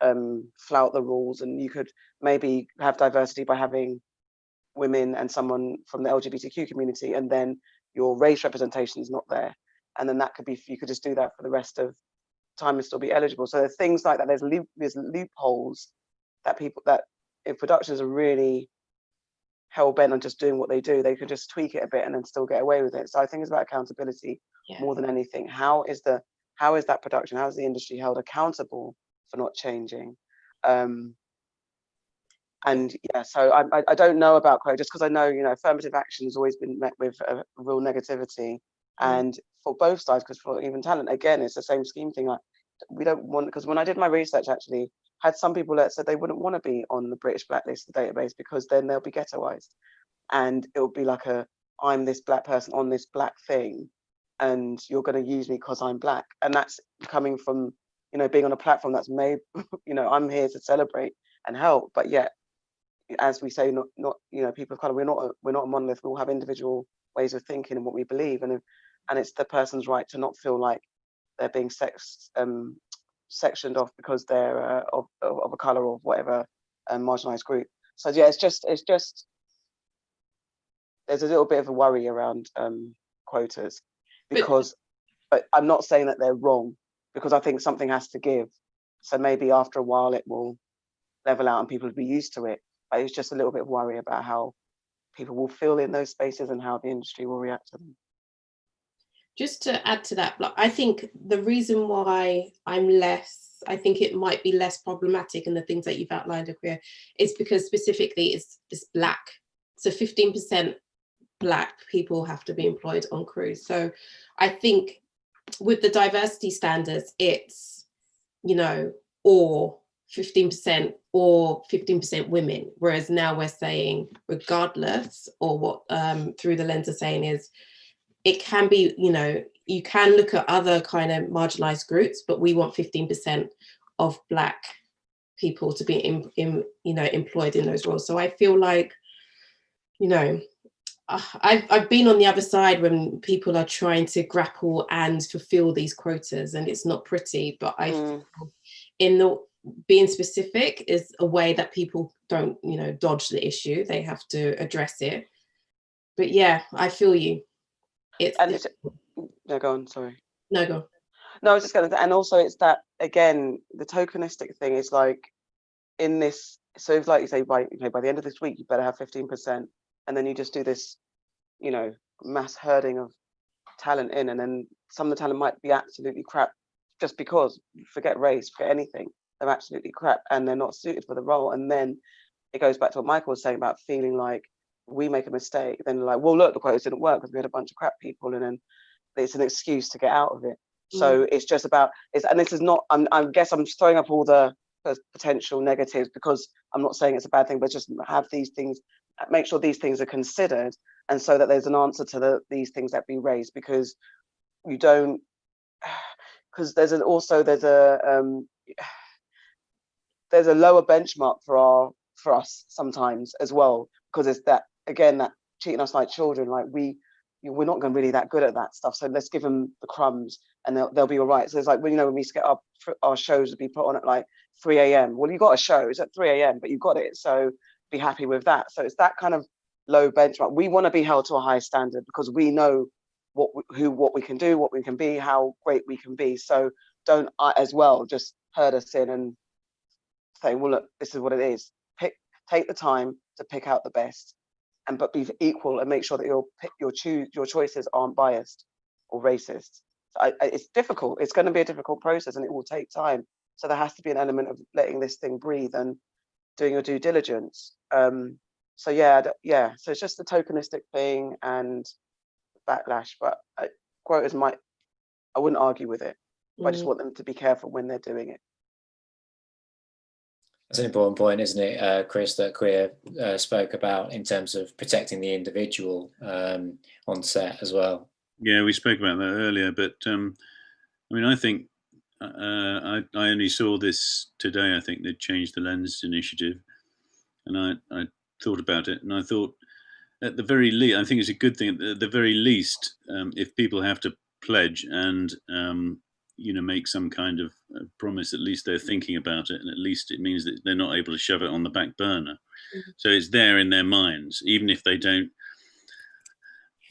flout the rules, and you could maybe have diversity by having women and someone from the LGBTQ community, and then your race representation is not there, and then that could be, you could just do that for the rest of time and still be eligible. So there's things like that. There's loopholes that if productions are really hell bent on just doing what they do, they could just tweak it a bit and then still get away with it. So I think it's about accountability more than anything. How is that production? How is the industry held accountable for not changing? And yeah, so I don't know about quota, just because I know, you know, affirmative action has always been met with a real negativity, and for both sides, because for even talent, again, it's the same scheme thing. Like, we don't want, because when I did my research, actually had some people that said they wouldn't want to be on the British Blacklist database because then they'll be ghettoized, and it'll be like I'm this black person on this black thing, and you're going to use me because I'm black, and that's coming from, you know, being on a platform that's made, you know, I'm here to celebrate and help, but yet, as we say, not you know, people of color, we're not a monolith. We all have individual ways of thinking and what we believe, and it's the person's right to not feel like they're being sectioned off because they're of a color or whatever marginalized group. So yeah, it's just there's a little bit of a worry around quotas, because But I'm not saying that they're wrong, because I think something has to give. So maybe after a while it will level out and people will be used to it. But it's just a little bit of worry about how people will feel in those spaces and how the industry will react to them. Just to add to that, I think the reason why I think it might be less problematic in the things that you've outlined, Akua, is because specifically it's Black. So 15% Black people have to be employed on crews. So I think with the diversity standards, it's, or 15% or 15% women, whereas now we're saying regardless, or what through the lens of saying is, it can be, you can look at other kind of marginalized groups, but we want 15% of Black people to be employed in those roles. So I feel like, I've been on the other side when people are trying to grapple and fulfill these quotas, and it's not pretty, but I feel in the being specific is a way that people don't, dodge the issue. They have to address it. But yeah, I feel you. No, go on, sorry. No, go on. No, I was just going to, and also it's that, again, the tokenistic thing is like in this, so if like you say, by the end of this week, you better have 15%, and then you just do this, mass herding of talent in, and then some of the talent might be absolutely crap just because, forget race, forget anything, they're absolutely crap and they're not suited for the role. And then it goes back to what Michael was saying about feeling like we make a mistake, then like, well, look, the quotas didn't work because we had a bunch of crap people, and then it's an excuse to get out of it. So it's just about, and this is not, I guess I'm just throwing up all the potential negatives, because I'm not saying it's a bad thing, but just have these things, make sure these things are considered, and so that there's an answer to these things that be raised, because you don't, because there's a lower benchmark for us sometimes as well, because it's that, again, that treating us like children, like we're not going to really that good at that stuff, so let's give them the crumbs and they'll be all right. So it's like, when when we get our shows to be put on at like 3 a.m. Well, you got a show, it's at 3 a.m., but you got it, so be happy with that. So it's that kind of low benchmark. We want to be held to a high standard because we know what we can do, what we can be, how great we can be. So don't as well just herd us in and say, well, look, this is what it is. Take the time to pick out the best, but be equal, and make sure that your choices aren't biased or racist. So it's difficult. It's going to be a difficult process, and it will take time. So there has to be an element of letting this thing breathe and doing your due diligence. So yeah. So it's just the tokenistic thing and backlash. But quotas I wouldn't argue with it. But I just want them to be careful when they're doing it. That's an important point, isn't it, Chris, that Akua spoke about in terms of protecting the individual on set as well. Yeah, we spoke about that earlier, but I think I only saw this today. I think they'd changed the Lens initiative, and I thought about it, and I thought, at the very least, I think it's a good thing. At the very least, if people have to pledge and make some kind of promise, at least they're thinking about it, and at least it means that they're not able to shove it on the back burner. So it's there in their minds, even if they don't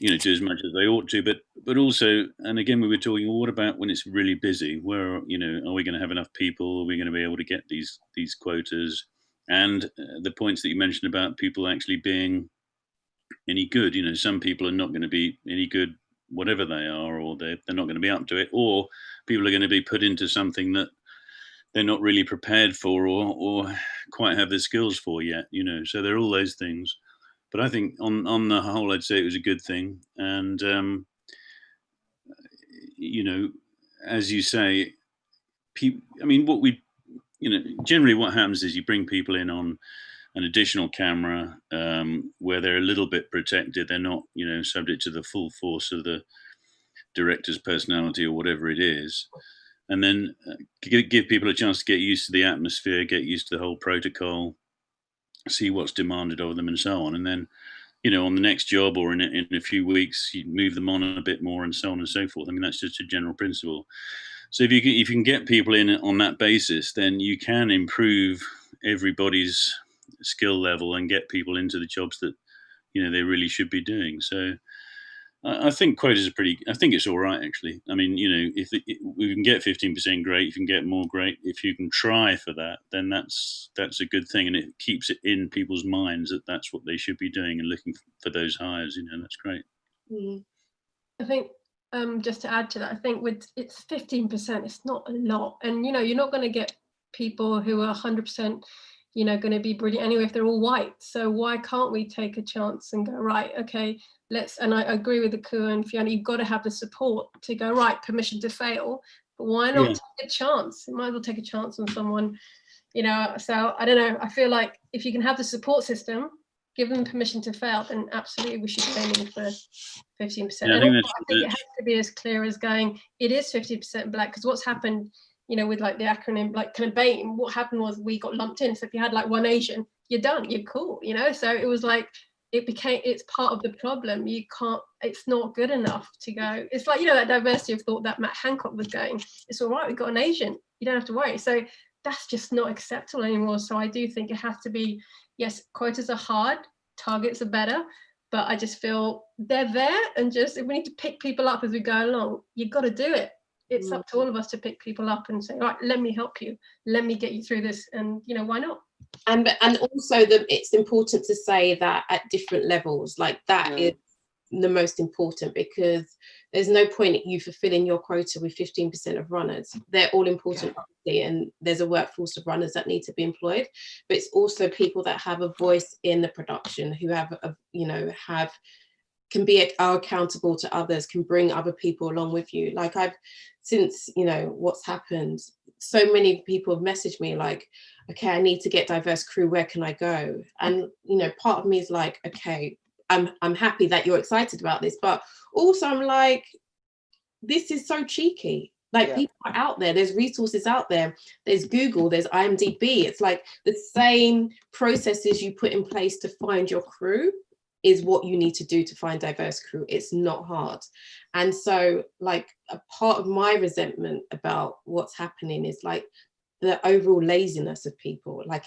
do as much as they ought to. But also, and again, we were talking, well, what about when it's really busy? Where are we going to have enough people? Are we going to be able to get these quotas? And the points that you mentioned about people actually being any good, some people are not going to be any good, whatever they are, or they're not going to be up to it, or people are going to be put into something that they're not really prepared for, or quite have the skills for yet. So there are all those things. But I think on the whole, I'd say it was a good thing. And, as you say, generally what happens is you bring people in on an additional camera where they're a little bit protected. They're not, subject to the full force of the director's personality or whatever it is. And then give people a chance to get used to the atmosphere, get used to the whole protocol, see what's demanded of them and so on. And then, on the next job or in a few weeks, you move them on a bit more and so on and so forth. That's just a general principle. So if you can get people in on that basis, then you can improve everybody's skill level and get people into the jobs that, they really should be doing. So I think quotas are pretty. I think it's all right, actually. I mean, if we can get 15%, great. If you can get more, great. If you can try for that, then that's a good thing, and it keeps it in people's minds that that's what they should be doing and looking for those hires. That's great. I think just to add to that, I think it's 15%. It's not a lot, and you're not going to get people who are 100%. Going to be brilliant anyway if they're all white. So why can't we take a chance and go, right, okay, and I agree with Akua and Fiona, you've got to have the support to go, right, permission to fail, but why not take a chance? You might as well take a chance on someone, so I don't know. I feel like if you can have the support system, give them permission to fail, then absolutely we should be aiming for 15%. Yeah, and I think it has to be as clear as going, it is 50% black, because what's happened, with like the acronym, like kind of BAME, what happened was we got lumped in. So if you had like one Asian, you're done, you're cool, So it was like, it's part of the problem. It's not good enough to go. It's like, that diversity of thought that Matt Hancock was going, it's all right, we've got an Asian, you don't have to worry. So that's just not acceptable anymore. So I do think it has to be, yes, quotas are hard, targets are better, but I just feel they're there, and just if we need to pick people up as we go along, you've got to do it. It's up to all of us to pick people up and say, right, let me help you, let me get you through this, and why not? And also it's important to say that at different levels, like that is the most important, because there's no point you fulfilling your quota with 15% of runners. They're all important, obviously, and there's a workforce of runners that need to be employed, but it's also people that have a voice in the production, who are accountable to others, can bring other people along with you. Like since what's happened, so many people have messaged me like, okay, I need to get diverse crew, where can I go? And part of me is like, okay, I'm happy that you're excited about this, but also I'm like, this is so cheeky. Like, people are out there, there's resources out there, there's Google, there's IMDb. It's like the same processes you put in place to find your crew is what you need to do to find diverse crew. It's not hard. And so like a part of my resentment about what's happening is like the overall laziness of people. Like,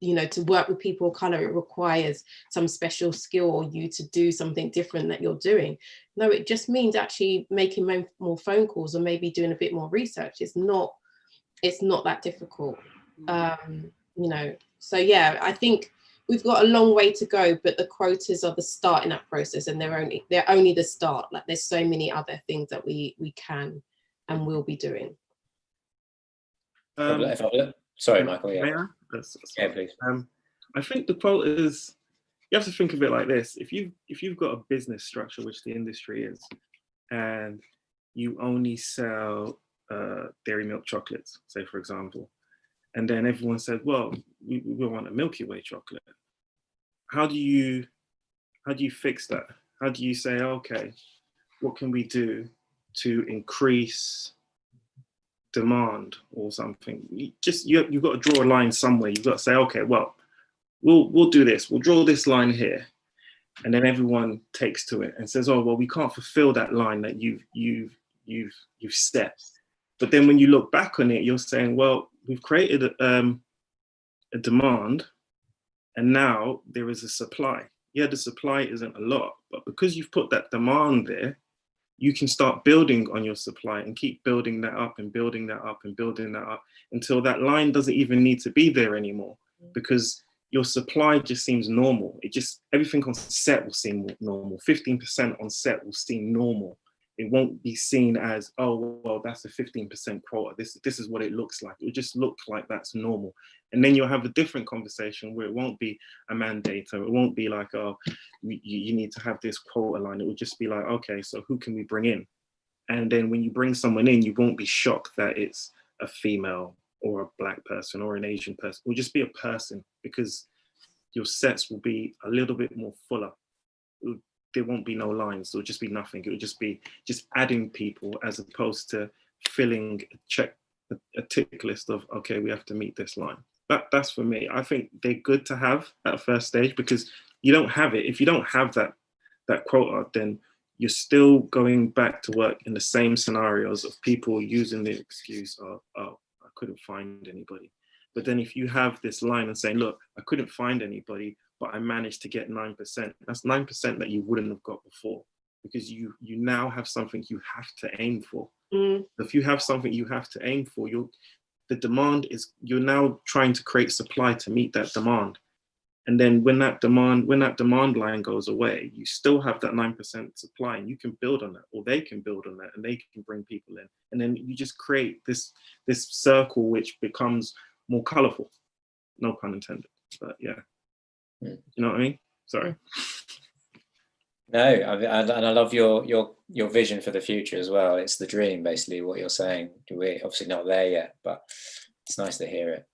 to work with people of color, it requires some special skill, or you to do something different that you're doing. No, it just means actually making more phone calls, or maybe doing a bit more research. It's not that difficult. So yeah, I think we've got a long way to go, but the quotas are the start in that process, and they're only the start. Like, there's so many other things that we can and will be doing. Sorry, Michael. Yeah, yeah, please. I think the quotas, you have to think of it like this: if you've got a business structure, which the industry is, and you only sell dairy milk chocolates, say for example, and then everyone said, well, we want a Milky Way chocolate. How do you fix that? How do you say, okay, what can we do to increase demand or something? You've got to draw a line somewhere. You've got to say, okay, well, we'll do this. We'll draw this line here, and then everyone takes to it and says, oh, well, we can't fulfill that line that you've set. But then when you look back on it, you're saying, well, we've created a demand, and now there is a supply. Yeah, the supply isn't a lot, but because you've put that demand there, you can start building on your supply and keep building that up and building that up and building that up until that line doesn't even need to be there anymore, because your supply just seems normal. Everything on set will seem normal. 15% on set will seem normal. It won't be seen as, oh, well, that's a 15% quota. This is what it looks like. It will just look like that's normal. And then you'll have a different conversation where it won't be a mandate, or it won't be like, oh, you need to have this quota line. It will just be like, okay, so who can we bring in? And then when you bring someone in, you won't be shocked that it's a female or a black person or an Asian person. It will just be a person, because your sets will be a little bit more fuller. There won't be no lines. There'll just be nothing. It will just be adding people, as opposed to filling a tick list of, okay, we have to meet this line. That's for me. I think they're good to have at first stage, because you don't have it. If you don't have that quota, then you're still going back to work in the same scenarios of people using the excuse of, oh, I couldn't find anybody. But then if you have this line and saying, look, I couldn't find anybody, but I managed to get 9%. That's 9% that you wouldn't have got before. because you now have something you have to aim for. Mm. If you have something you have to aim for, you're now trying to create supply to meet that demand. And then when that demand line goes away, you still have that 9% supply, and you can build on that, or they can build on that, and they can bring people in. And then you just create this circle which becomes more colorful. No pun intended, but yeah. You know what I mean? Sorry. No, and I love your vision for the future as well. It's the dream, basically, what you're saying. We're obviously not there yet, but it's nice to hear it.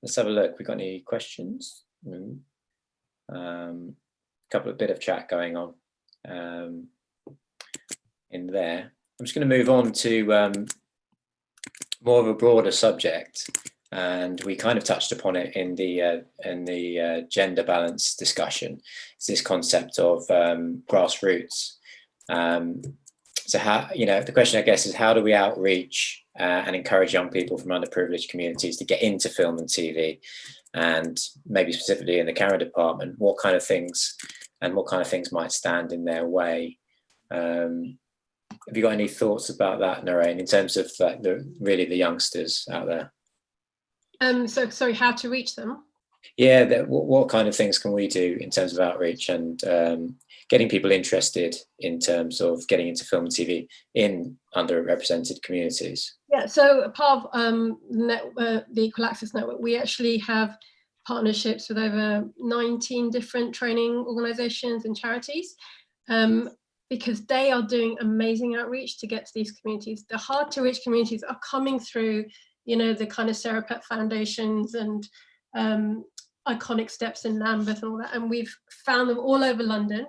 Let's have a look. We got any questions? Couple of bit of chat going on in there. I'm just going to move on to more of a broader subject, and we kind of touched upon it in the gender balance discussion. It's this concept of grassroots. So how, the question I guess is, how do we outreach and encourage young people from underprivileged communities to get into film and TV, and maybe specifically in the camera department? What kind of things might stand in their way? Have you got any thoughts about that, Nahrein, in terms of like the youngsters out there? So sorry, how to reach them? Yeah, what kind of things can we do in terms of outreach and getting people interested in terms of getting into film and TV in underrepresented communities? Yeah, so part of the Equal Access Network, we actually have partnerships with over 19 different training organisations and charities, because they are doing amazing outreach to get to these communities. The hard to reach communities are coming through, the kind of Sarah Pett foundations and Iconic Steps in Lambeth and all that, and we've found them all over London,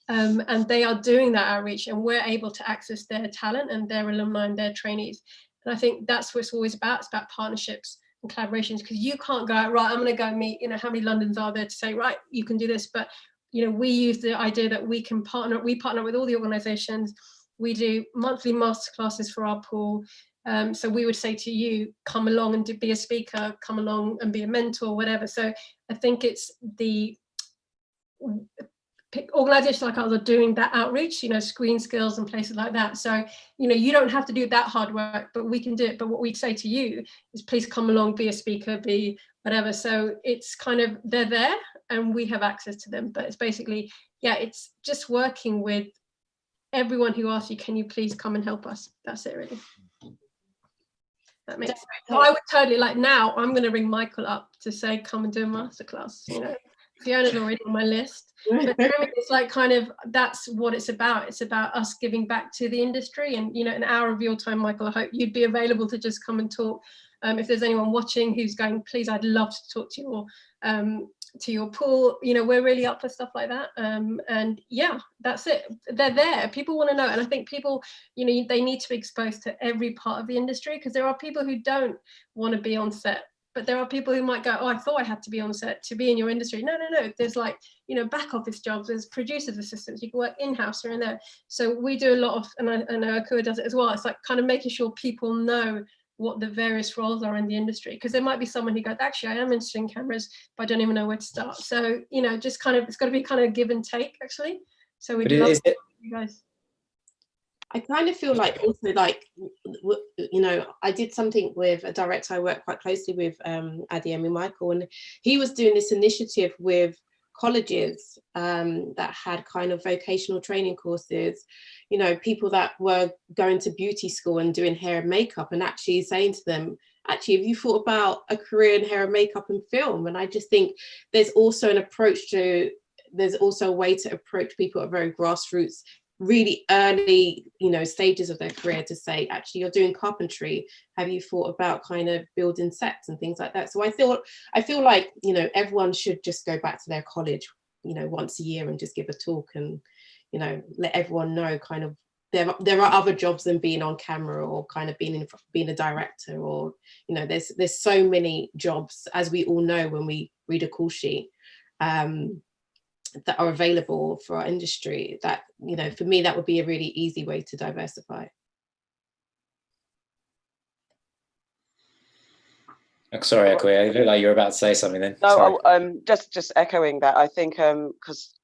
and they are doing that outreach, and we're able to access their talent and their alumni and their trainees. And I think that's what it's always about. It's about partnerships and collaborations, because you can't go out, right, I'm going to go meet, how many Londons are there to say, right, you can do this. But, we use the idea that we partner with all the organisations. We do monthly masterclasses for our pool. So we would say to you, come along and be a speaker, come along and be a mentor, whatever. So I think it's the organisations like ours are doing that outreach, Screen Skills and places like that. So, you don't have to do that hard work, but we can do it. But what we'd say to you is, please come along, be a speaker, be whatever. So it's kind of, they're there and we have access to them. But it's basically, it's just working with everyone who asks you, can you please come and help us? That's it, really. That makes sense. So I would totally, like, now I'm going to ring Michael up to say, come and do a masterclass. Fiona's already on my list, but it's like kind of, that's what it's about. It's about us giving back to the industry, and an hour of your time, Michael. I hope you'd be available to just come and talk. If there's anyone watching who's going, please, I'd love to talk to your pool. We're really up for stuff like that. And yeah, that's it. They're there. People want to know, and I think people, they need to be exposed to every part of the industry, because there are people who don't want to be on set. But there are people who might go, oh, I thought I had to be on set to be in your industry. No. There's like, back office jobs, there's producers assistants, you can work in-house or in there. So we do a lot of, and I know Akua does it as well. It's like kind of making sure people know what the various roles are in the industry. Because there might be someone who goes, actually, I am interested in cameras, but I don't even know where to start. So, just kind of, it's got to be kind of give and take, actually. So we'd love you guys. I kind of feel like also, like, I did something with a director I work quite closely with, Adeyemi Michael, and he was doing this initiative with colleges that had kind of vocational training courses, people that were going to beauty school and doing hair and makeup, and actually saying to them, actually, have you thought about a career in hair and makeup and film? And I just think there's also a way to approach people at very grassroots, really early, stages of their career, to say, actually, you're doing carpentry, have you thought about kind of building sets and things like that? So I feel like, everyone should just go back to their college, once a year and just give a talk and, let everyone know kind of there are other jobs than being on camera or kind of being a director, or, there's so many jobs, as we all know when we read a call sheet, that are available for our industry, that, for me, that would be a really easy way to diversify. Sorry, Akua, I feel like you were about to say something then. No, just echoing that. I think because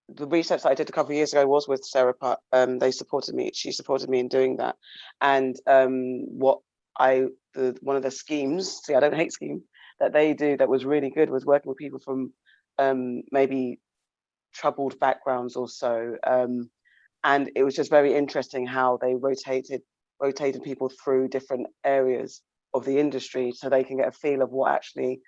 the research that I did a couple of years ago was with Sarah Putt. They supported me. She supported me in doing that. And one of the schemes, see, I don't hate schemes, that they do that was really good was working with people from maybe troubled backgrounds or so. And it was just very interesting how they rotated people through different areas of the industry so they can get a feel of what actually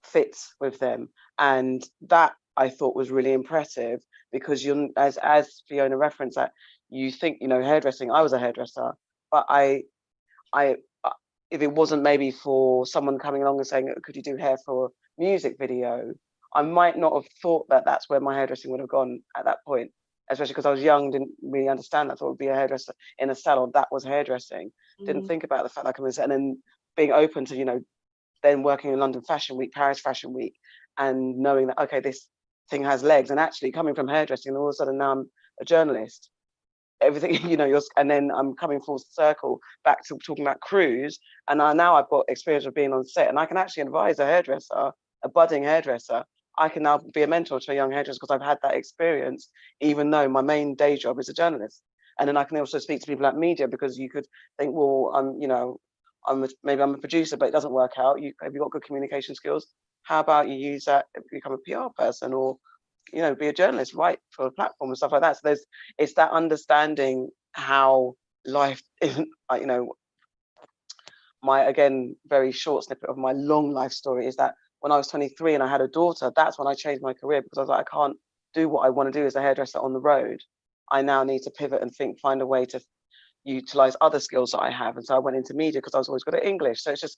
fits with them. And that I thought was really impressive, because you, as Fiona referenced, that you think, you know, hairdressing, I was a hairdresser, but I if it wasn't maybe for someone coming along and saying, could you do hair for a music video, I might not have thought that that's where my hairdressing would have gone at that point, especially because I was young, didn't really understand that. I thought it would be a hairdresser in a salon, that was hairdressing. Didn't think about the fact that I could, and then being open to, you know, then working in London Fashion Week, Paris Fashion Week, and knowing that, okay, this thing has legs, and actually coming from hairdressing, and all of a sudden now I'm a journalist. Everything, you know, and then I'm coming full circle back to talking about crews, and now I've got experience of being on set, and I can actually advise a hairdresser, a budding hairdresser. I can now be a mentor to a young hairdresser because I've had that experience, even though my main day job is a journalist. And then I can also speak to people at media, because you could think, well, maybe I'm a producer, but it doesn't work out. Have you got good communication skills? How about you use that, become a PR person, or, you know, be a journalist, write for a platform and stuff like that. So it's that understanding how life isn't, you know, my, again, very short snippet of my long life story is that when I was 23 and I had a daughter, that's when I changed my career, because I was like, I can't do what I want to do as a hairdresser on the road. I now need to pivot and find a way to utilize other skills that I have. And so I went into media because I was always good at English. So it's just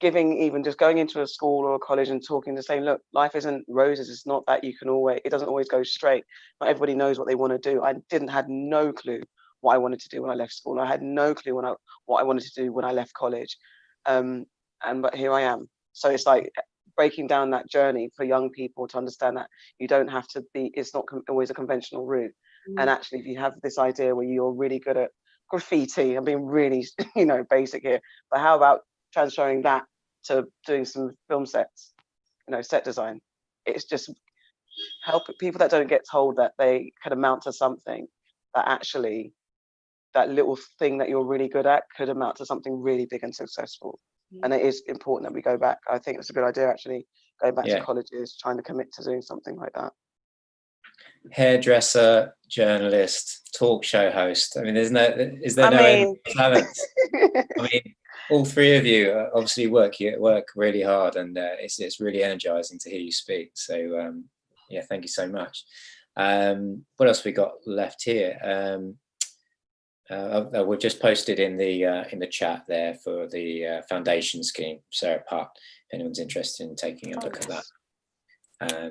just going into a school or a college and talking, to saying, look, life isn't roses. It's not that it doesn't always go straight. Not everybody knows what they want to do. I had no clue what I wanted to do when I left school. I had no clue what I wanted to do when I left college. But here I am. So it's like breaking down that journey for young people to understand that you don't have to be, it's not always a conventional route. And actually, if you have this idea where you're really good at graffiti, I'm being really, you know, basic here, but how about transferring that to doing some film sets, you know, set design? It's just help people that don't get told that they can amount to something, that actually that little thing that you're really good at could amount to something really big and successful. And it is important that we go back. I think it's a good idea, actually, going back to colleges, trying to commit to doing something like that. Hairdresser, journalist, talk show host. I mean, is there no talent? I mean, all three of you obviously work really hard, and it's really energizing to hear you speak. So yeah, thank you so much. What else we got left here? We've just posted in the chat there for the foundation scheme, Sarah Putt, if anyone's interested in taking a look at that.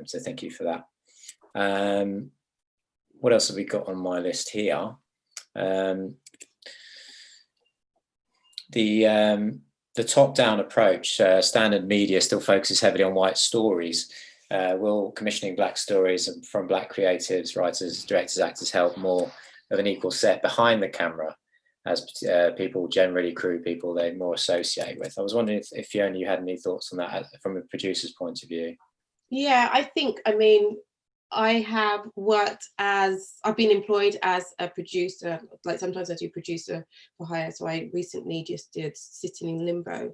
So thank you for that. What else have we got on my list here? The top-down approach, standard media still focuses heavily on white stories. Will commissioning black stories from black creatives, writers, directors, actors help more of an equal set behind the camera, as people generally crew people they more associate with? I was wondering if Fiona, you had any thoughts on that from a producer's point of view. Yeah, I think, I mean, I've been employed as a producer, like sometimes I do producer for hire. So I recently just did Sitting in Limbo,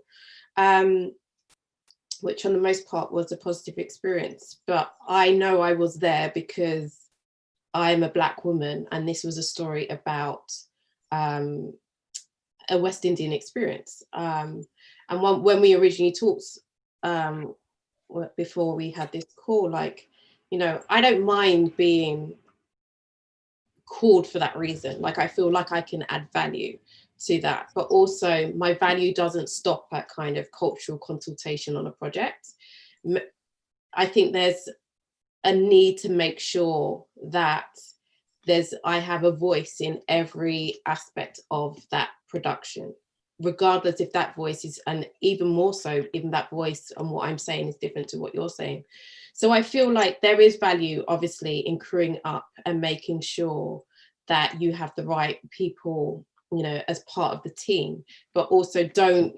which on the most part was a positive experience. But I know I was there because I'm a Black woman, and this was a story about a West Indian experience. And when we originally talked before we had this call, like, you know, I don't mind being called for that reason. Like, I feel like I can add value to that, but also my value doesn't stop at kind of cultural consultation on a project. I think there's a need to make sure that I have a voice in every aspect of that production, regardless if that voice is, and even more so, even that voice and what I'm saying is different to what you're saying. So I feel like there is value, obviously, in crewing up and making sure that you have the right people, you know, as part of the team, but also don't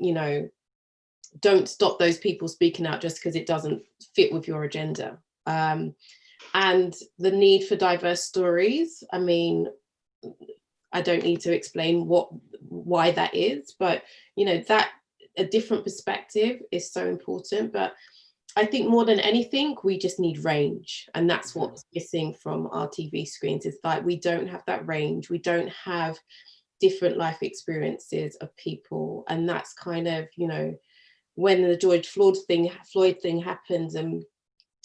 stop those people speaking out just because it doesn't fit with your agenda. And the need for diverse stories. I mean, I don't need to explain why that is, but you know, that a different perspective is so important. But I think more than anything, we just need range. And that's what's missing from our TV screens, is like we don't have that range. We don't have different life experiences of people. And that's kind of, you know, when the George Floyd thing happened, and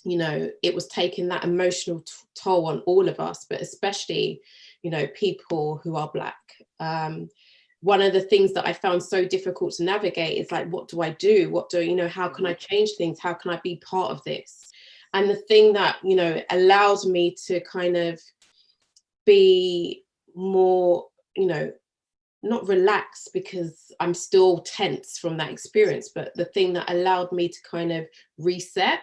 you know, it was taking that emotional toll on all of us, but especially, you know, people who are Black. One of the things that I found so difficult to navigate is like, what do I do? What do, you know, how can I change things? How can I be part of this? And the thing that, you know, allows me to kind of be more, you know, not relaxed because I'm still tense from that experience, but the thing that allowed me to kind of reset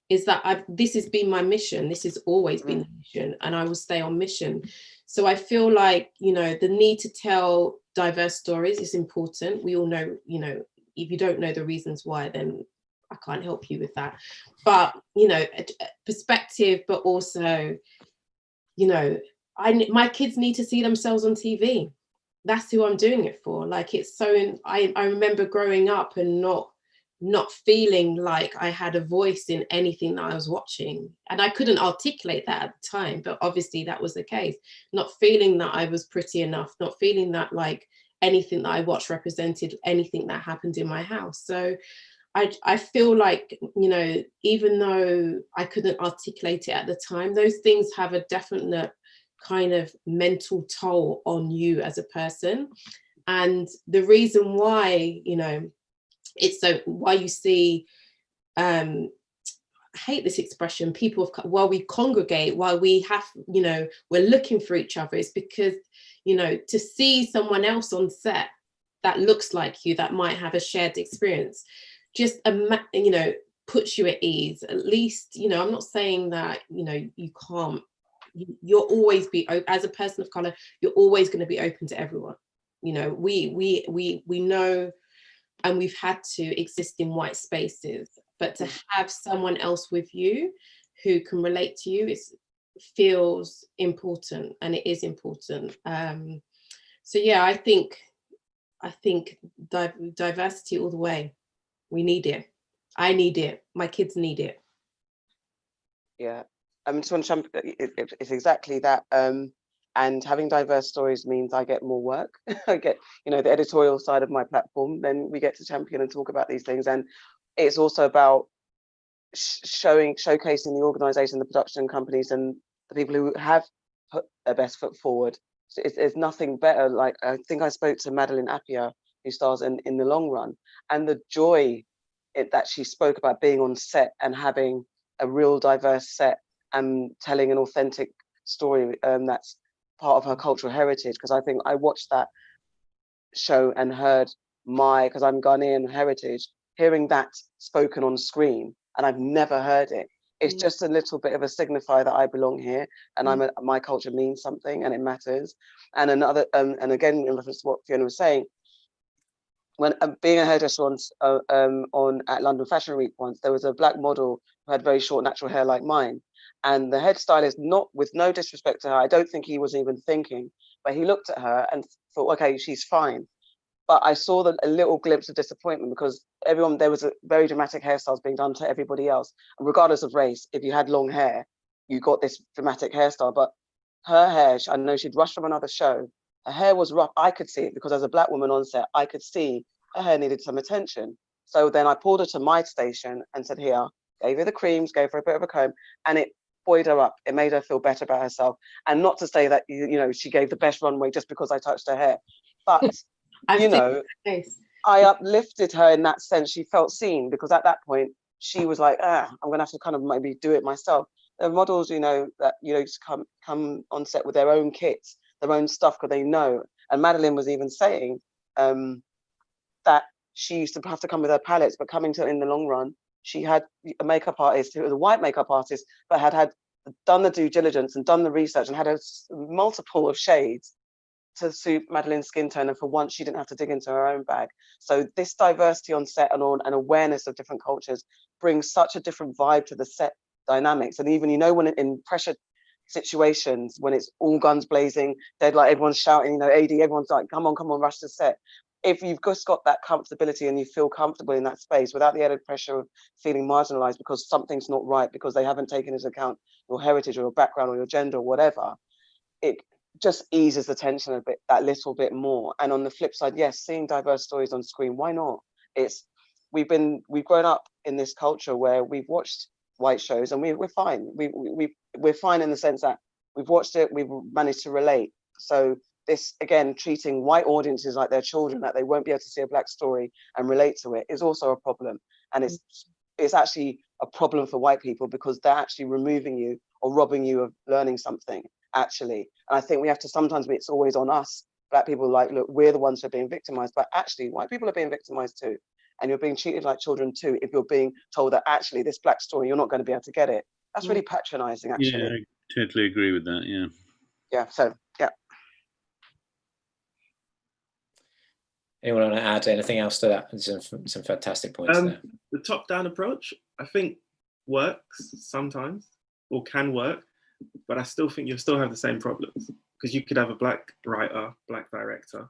is that this has been my mission. This has always been the mission, and I will stay on mission. So I feel like, you know, the need to tell diverse stories is important. We all know, you know, if you don't know the reasons why, then I can't help you with that. But, you know, a perspective, but also, you know, my kids need to see themselves on TV. That's who I'm doing it for. Like, it's so, I remember growing up and not feeling like I had a voice in anything that I was watching. And I couldn't articulate that at the time, but obviously that was the case. Not feeling that I was pretty enough, not feeling that like anything that I watched represented anything that happened in my house. So I feel like, you know, even though I couldn't articulate it at the time, those things have a definite kind of mental toll on you as a person. And the reason why, you know, it's so, why you see, I hate this expression, people while we congregate, while we have, you know, we're looking for each other, is because, you know, to see someone else on set that looks like you, that might have a shared experience, just, you know, puts you at ease. At least, you know, I'm not saying that, you know, you can't, you'll always be, as a person of color, you're always going to be open to everyone. You know, we know, and we've had to exist in white spaces, but to have someone else with you who can relate to you feels important, and it is important. So yeah, I think diversity all the way. We need it. I need it. My kids need it. Yeah, I just want to jump. It's exactly that. And having diverse stories means I get more work. I get, you know, the editorial side of my platform. Then we get to champion and talk about these things. And it's also about showcasing the organisation, the production companies, and the people who have put their best foot forward. So it's nothing better. Like, I think I spoke to Madeline Appiah, who stars in The Long Run, and the joy that she spoke about being on set and having a real diverse set and telling an authentic story that's part of her cultural heritage. Because I think I watched that show and heard because I'm Ghanaian heritage, hearing that spoken on screen, and I've never heard it. It's just a little bit of a signifier that I belong here, and my culture means something and it matters. And another, and again, in reference to what Fiona was saying, when being a hairdresser at London Fashion Week once, there was a Black model who had very short natural hair like mine. And the hairstylist, not with no disrespect to her, I don't think he was even thinking, but he looked at her and thought, okay, she's fine. But I saw a little glimpse of disappointment, because there was a very dramatic hairstyles being done to everybody else. And regardless of race, if you had long hair, you got this dramatic hairstyle. But her hair, I know she'd rushed from another show. Her hair was rough. I could see it, because as a Black woman on set, I could see her hair needed some attention. So then I pulled her to my station and said, here, gave her the creams, gave her a bit of a comb, and it buoyed her up. It made her feel better about herself. And not to say that, you know, she gave the best runway just because I touched her hair. But, you know, I uplifted her in that sense. She felt seen, because at that point, she was like, I'm going to have to kind of maybe do it myself. The models, you know, that, you know, just come on set with their own kits, their own stuff, because they know. And Madeline was even saying that she used to have to come with her palettes, but coming to In the Long Run, she had a makeup artist who was a white makeup artist, but had done the due diligence and done the research and had a multiple of shades to suit Madeline's skin tone. And for once, she didn't have to dig into her own bag. So this diversity on set and awareness of different cultures brings such a different vibe to the set dynamics. And even, you know, when in pressure situations, when it's all guns blazing, dead, like everyone's shouting, you know, AD, everyone's like, come on, rush the set. If you've just got that comfortability and you feel comfortable in that space without the added pressure of feeling marginalized because something's not right, because they haven't taken into account your heritage or your background or your gender or whatever, it just eases the tension a bit, that little bit more. And on the flip side, yes, seeing diverse stories on screen, why not? We've grown up in this culture where we've watched white shows and we're fine. We're fine in the sense that we've watched it, we've managed to relate. So this, again, treating white audiences like their children, that they won't be able to see a black story and relate to it, is also a problem. And it's actually a problem for white people because they're actually removing you or robbing you of learning something, actually. And I think we have to, sometimes it's always on us, black people, like, look, we're the ones who are being victimized, but actually white people are being victimized too. And you're being treated like children too if you're being told that actually this black story, you're not going to be able to get it. That's really patronizing, actually. Yeah, I totally agree with that, yeah. Yeah, so, yeah. Anyone want to add anything else to that? Some fantastic points there. The top-down approach, I think, works sometimes, or can work, but I still think you'll still have the same problems, because you could have a black writer, black director,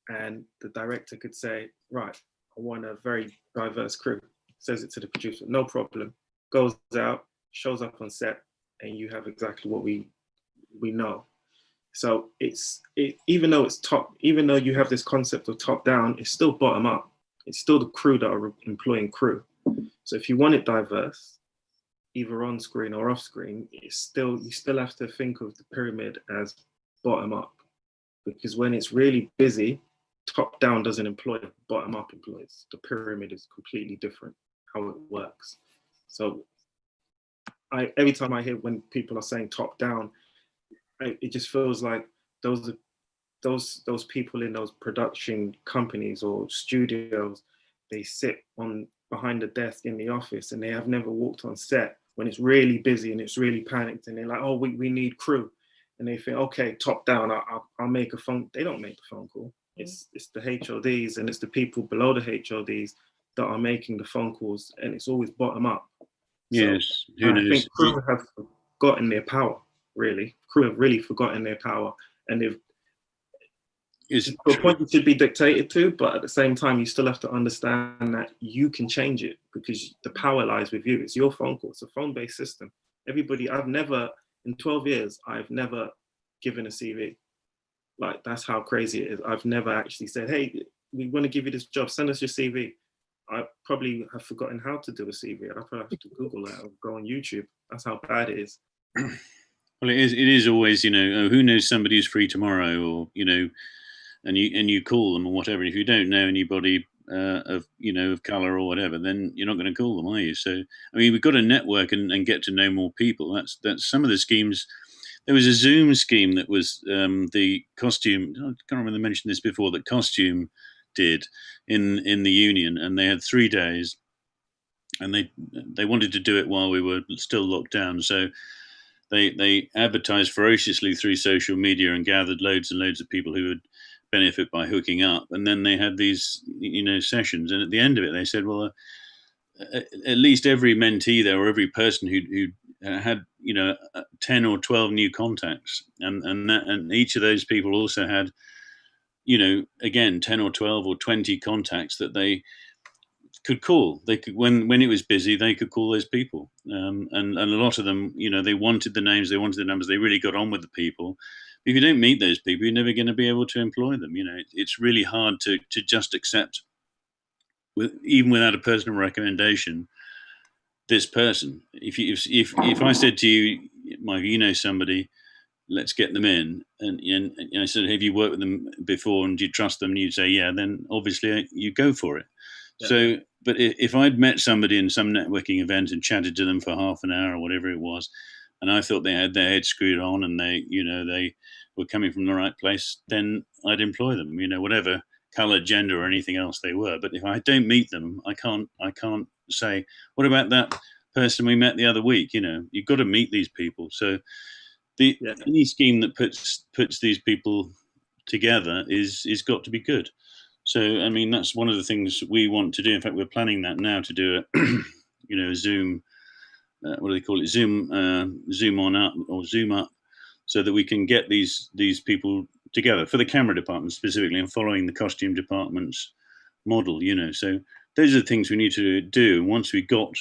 and the director could say, right, I want a very diverse crew. Says it to the producer, no problem. Goes out, shows up on set, and you have exactly what we know. So even though you have this concept of top down, it's still bottom up. It's still the crew that are employing crew. So if you want it diverse, either on screen or off screen, you still have to think of the pyramid as bottom up, because when it's really busy, top down doesn't employ, bottom up employs. The pyramid is completely different how it works. So every time I hear when people are saying top down, it just feels like those people in those production companies or studios, they sit behind the desk in the office and they have never walked on set when it's really busy and it's really panicked, and they're like, oh, we need crew. And they think, okay, top down, I'll make a phone. They don't make the phone call. It's the HODs and it's the people below the HODs that are making the phone calls, and it's always bottom up. Yes, so, who knows? I think crew have forgotten their power, really. Crew have really forgotten their power, and to a point you should be dictated to, but at the same time, you still have to understand that you can change it because the power lies with you. It's your phone call. It's a phone-based system. Everybody, in 12 years, I've never given a CV. Like, that's how crazy it is. I've never actually said, hey, we want to give you this job, send us your CV. I probably have forgotten how to do a CV. I'd probably have to Google that or go on YouTube. That's how bad it is. Well, it is always, who knows somebody who's free tomorrow, or, and you call them or whatever. If you don't know anybody of colour or whatever, then you're not going to call them, are you? So, I mean, we've got to network and get to know more people. That's some of the schemes. There was a Zoom scheme that was the costume. I can't remember they mentioned this before. That costume did in the union, and they had 3 days, and they wanted to do it while we were still locked down. So they advertised ferociously through social media and gathered loads and loads of people who would benefit by hooking up. And then they had these sessions, and at the end of it, they said, well, at least every mentee there, or every person who had 10 or 12 new contacts, and each of those people also had again 10 or 12 or 20 contacts that they could call. They could, when it was busy, they could call those people, and a lot of them, they wanted the names, they wanted the numbers, they really got on with the people. If you don't meet those people, you're never going to be able to employ them. It's really hard to just accept, even without a personal recommendation, this person. If I said to you, Michael, somebody, let's get them in, and I said, have you worked with them before and do you trust them? And you'd say, yeah, then obviously you go for it. Yeah. So, but if I'd met somebody in some networking event and chatted to them for half an hour or whatever it was, and I thought they had their head screwed on and they were coming from the right place, then I'd employ them, whatever color, gender, or anything else they were. But if I don't meet them, I can't say, what about that person we met the other week? You've got to meet these people. So any scheme that puts these people together is got to be good. So, I mean, that's one of the things we want to do. In fact, we're planning that now, to do a Zoom what do they call it? Zoom on up or Zoom up, so that we can get these people together for the camera department specifically, and following the costume department's model. So those are the things we need to do. Once we got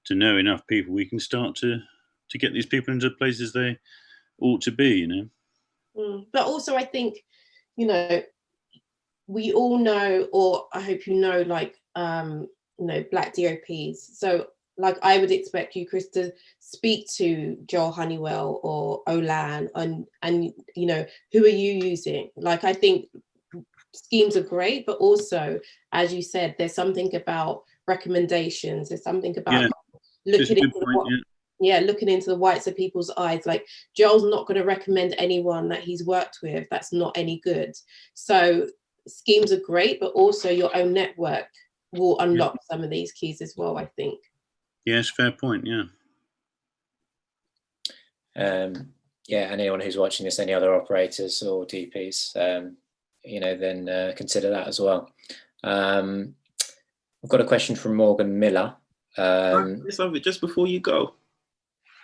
to know enough people, we can start to get these people into places they ought to be. But also, I think, we all know, or I hope like Black DOPs. So like I would expect you, Chris, to speak to Joel Honeywell or Olan, and who are you using? Like, I think schemes are great, but also, as you said, there's something about recommendations. There's something about looking into the whites of people's eyes. Like, Joel's not going to recommend anyone that he's worked with that's not any good. So schemes are great, but also your own network will unlock some of these keys as well, I think. Yes, fair point. And anyone who's watching this, any other operators or DPs, then consider that as well. I've got a question from Morgan Miller. Just before you go,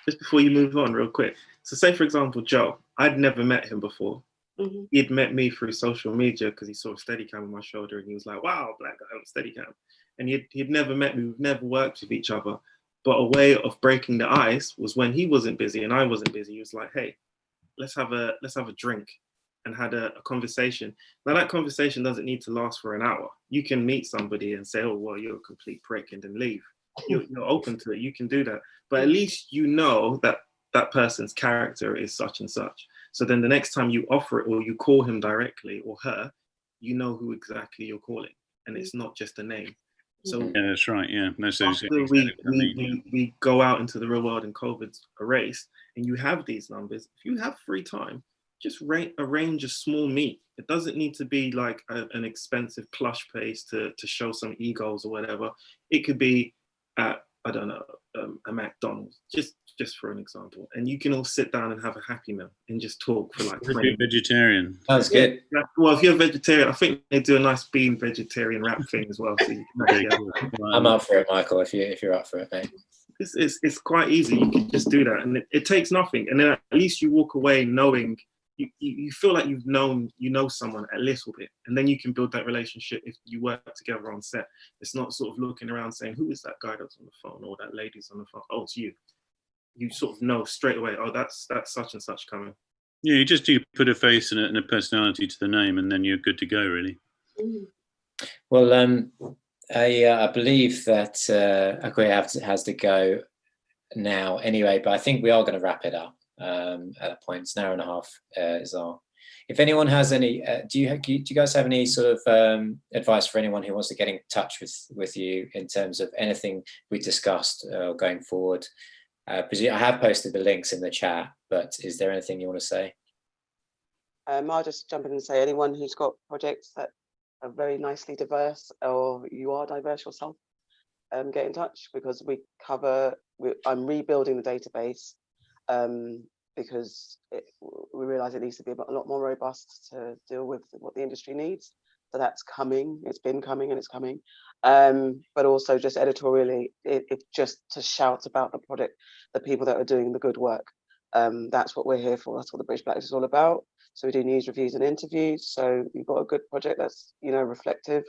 just before you move on real quick. So say, for example, Joe, I'd never met him before. Mm-hmm. He'd met me through social media because he saw a Steadicam on my shoulder and he was like, wow, black guy on Steadicam. And he'd never met me, we've never worked with each other. But a way of breaking the ice was when he wasn't busy and I wasn't busy. He was like, hey, let's have a drink, and had a conversation. Now that conversation doesn't need to last for an hour. You can meet somebody and say, oh, well, you're a complete prick, and then leave. You're open to it, you can do that. But at least you know that that person's character is such and such. So then the next time you offer it or you call him directly or her, you know who exactly you're calling, and it's not just a name. So yeah, that's right. Yeah, no, so after we go out into the real world and COVID's erased, and you have these numbers, if you have free time, just arrange a small meet. It doesn't need to be like an expensive plush place to show some egos or whatever. It could be at, I don't know, a McDonald's, just for an example. And you can all sit down and have a happy meal and just talk for like 20 minutes. Vegetarian. Sounds good. Yeah. Well, if you're a vegetarian, I think they do a nice bean vegetarian wrap thing as well. So you can I'm up for it, Michael, if you're up for it, mate. It's quite easy. You can just do that, and it takes nothing. And then at least you walk away knowing you feel like you know someone a little bit, and then you can build that relationship if you work together on set. It's not sort of looking around saying, who is that guy that's on the phone, or that lady's on the phone? Oh, it's you. You sort of know straight away, oh, that's such and such coming. Yeah, you just do put a face and a personality to the name, and then you're good to go, really. Well, I believe that Akua has to go now anyway, but I think we are going to wrap it up at that point. It's an hour and a half is our. If anyone has any, do you guys have any sort of advice for anyone who wants to get in touch with you in terms of anything we discussed going forward? I have posted the links in the chat, but is there anything you want to say? I'll just jump in and say, anyone who's got projects that are very nicely diverse, or you are diverse yourself, get in touch, because I'm rebuilding the database because we realise it needs to be a lot more robust to deal with what the industry needs. So that's coming. It's been coming and it's coming. But also just editorially, it's just to shout about the project, the people that are doing the good work. That's what we're here for. That's what the British Blacklist is all about. So we do news, reviews and interviews. So you've got a good project that's, reflective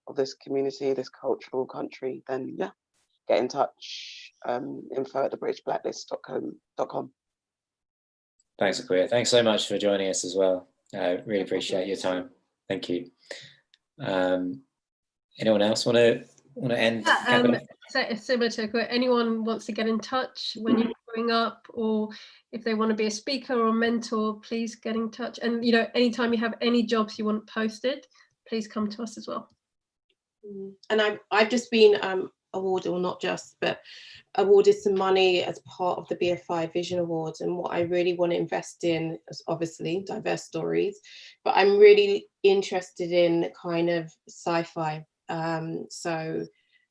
of this community, this cultural country, then yeah, get in touch. Info at thebritishblacklist.com. Thanks, Akua. Thanks so much for joining us as well. I really appreciate your time. Thank you. Anyone else want to end? Similar to Akua, anyone wants to get in touch when you're growing up, or if they want to be a speaker or a mentor, please get in touch. And anytime you have any jobs you want posted, please come to us as well. And I've just been awarded, or not just, but awarded some money as part of the BFI Vision Awards. And what I really want to invest in is obviously diverse stories, but I'm really interested in kind of sci-fi. So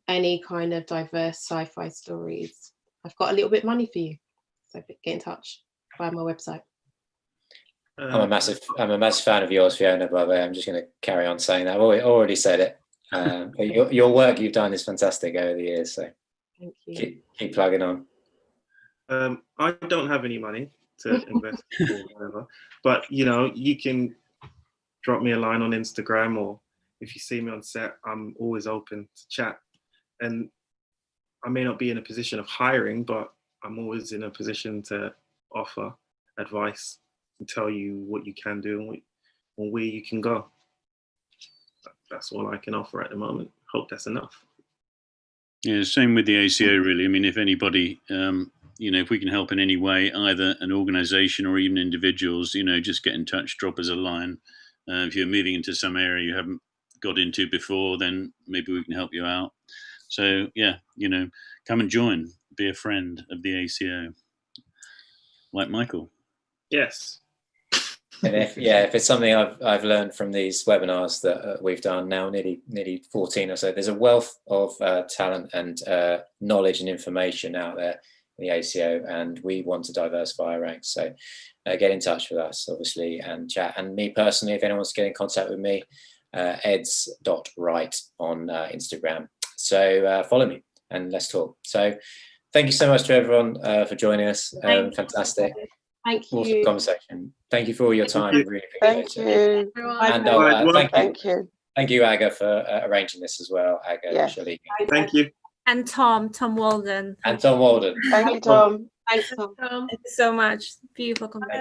any kind of diverse sci-fi stories. I've got a little bit of money for you. So get in touch via my website. I'm a massive fan of yours, Fiona, by the way. I'm just going to carry on saying that. I've already said it. But your work you've done is fantastic over the years. So thank you. Keep plugging on. I don't have any money to invest or whatever, but you know, you can drop me a line on Instagram, or if you see me on set, I'm always open to chat. And I may not be in a position of hiring, but I'm always in a position to offer advice and tell you what you can do and where you can go. That's all I can offer at the moment. Hope that's enough. Yeah, same with the ACO, really. I mean, if anybody, you know, if we can help in any way, either an organisation or even individuals, you know, just get in touch, drop us a line. If you're moving into some area you haven't got into before, then maybe we can help you out. So, yeah, you know, come and join, be a friend of the ACO, like Michael. Yes. And if it's something I've learned from these webinars that we've done now, nearly 14 or so, there's a wealth of talent and knowledge and information out there in the ACO, and we want to diversify our ranks. So get in touch with us, obviously, and chat. And me personally, if anyone wants to get in contact with me, eds.wright on Instagram. So follow me and let's talk. So thank you so much to everyone for joining us. Fantastic. Thank you. Awesome conversation. Thank you for all your time. Thank Really Thank appreciate it. you. And Thank you. Thank you, Aga, for arranging this as well. Aga, Yes. Thank you. And Tom Walden. And Tom Walden. Thank you, Tom. Thanks, Tom. Thank you so much. Beautiful conversation.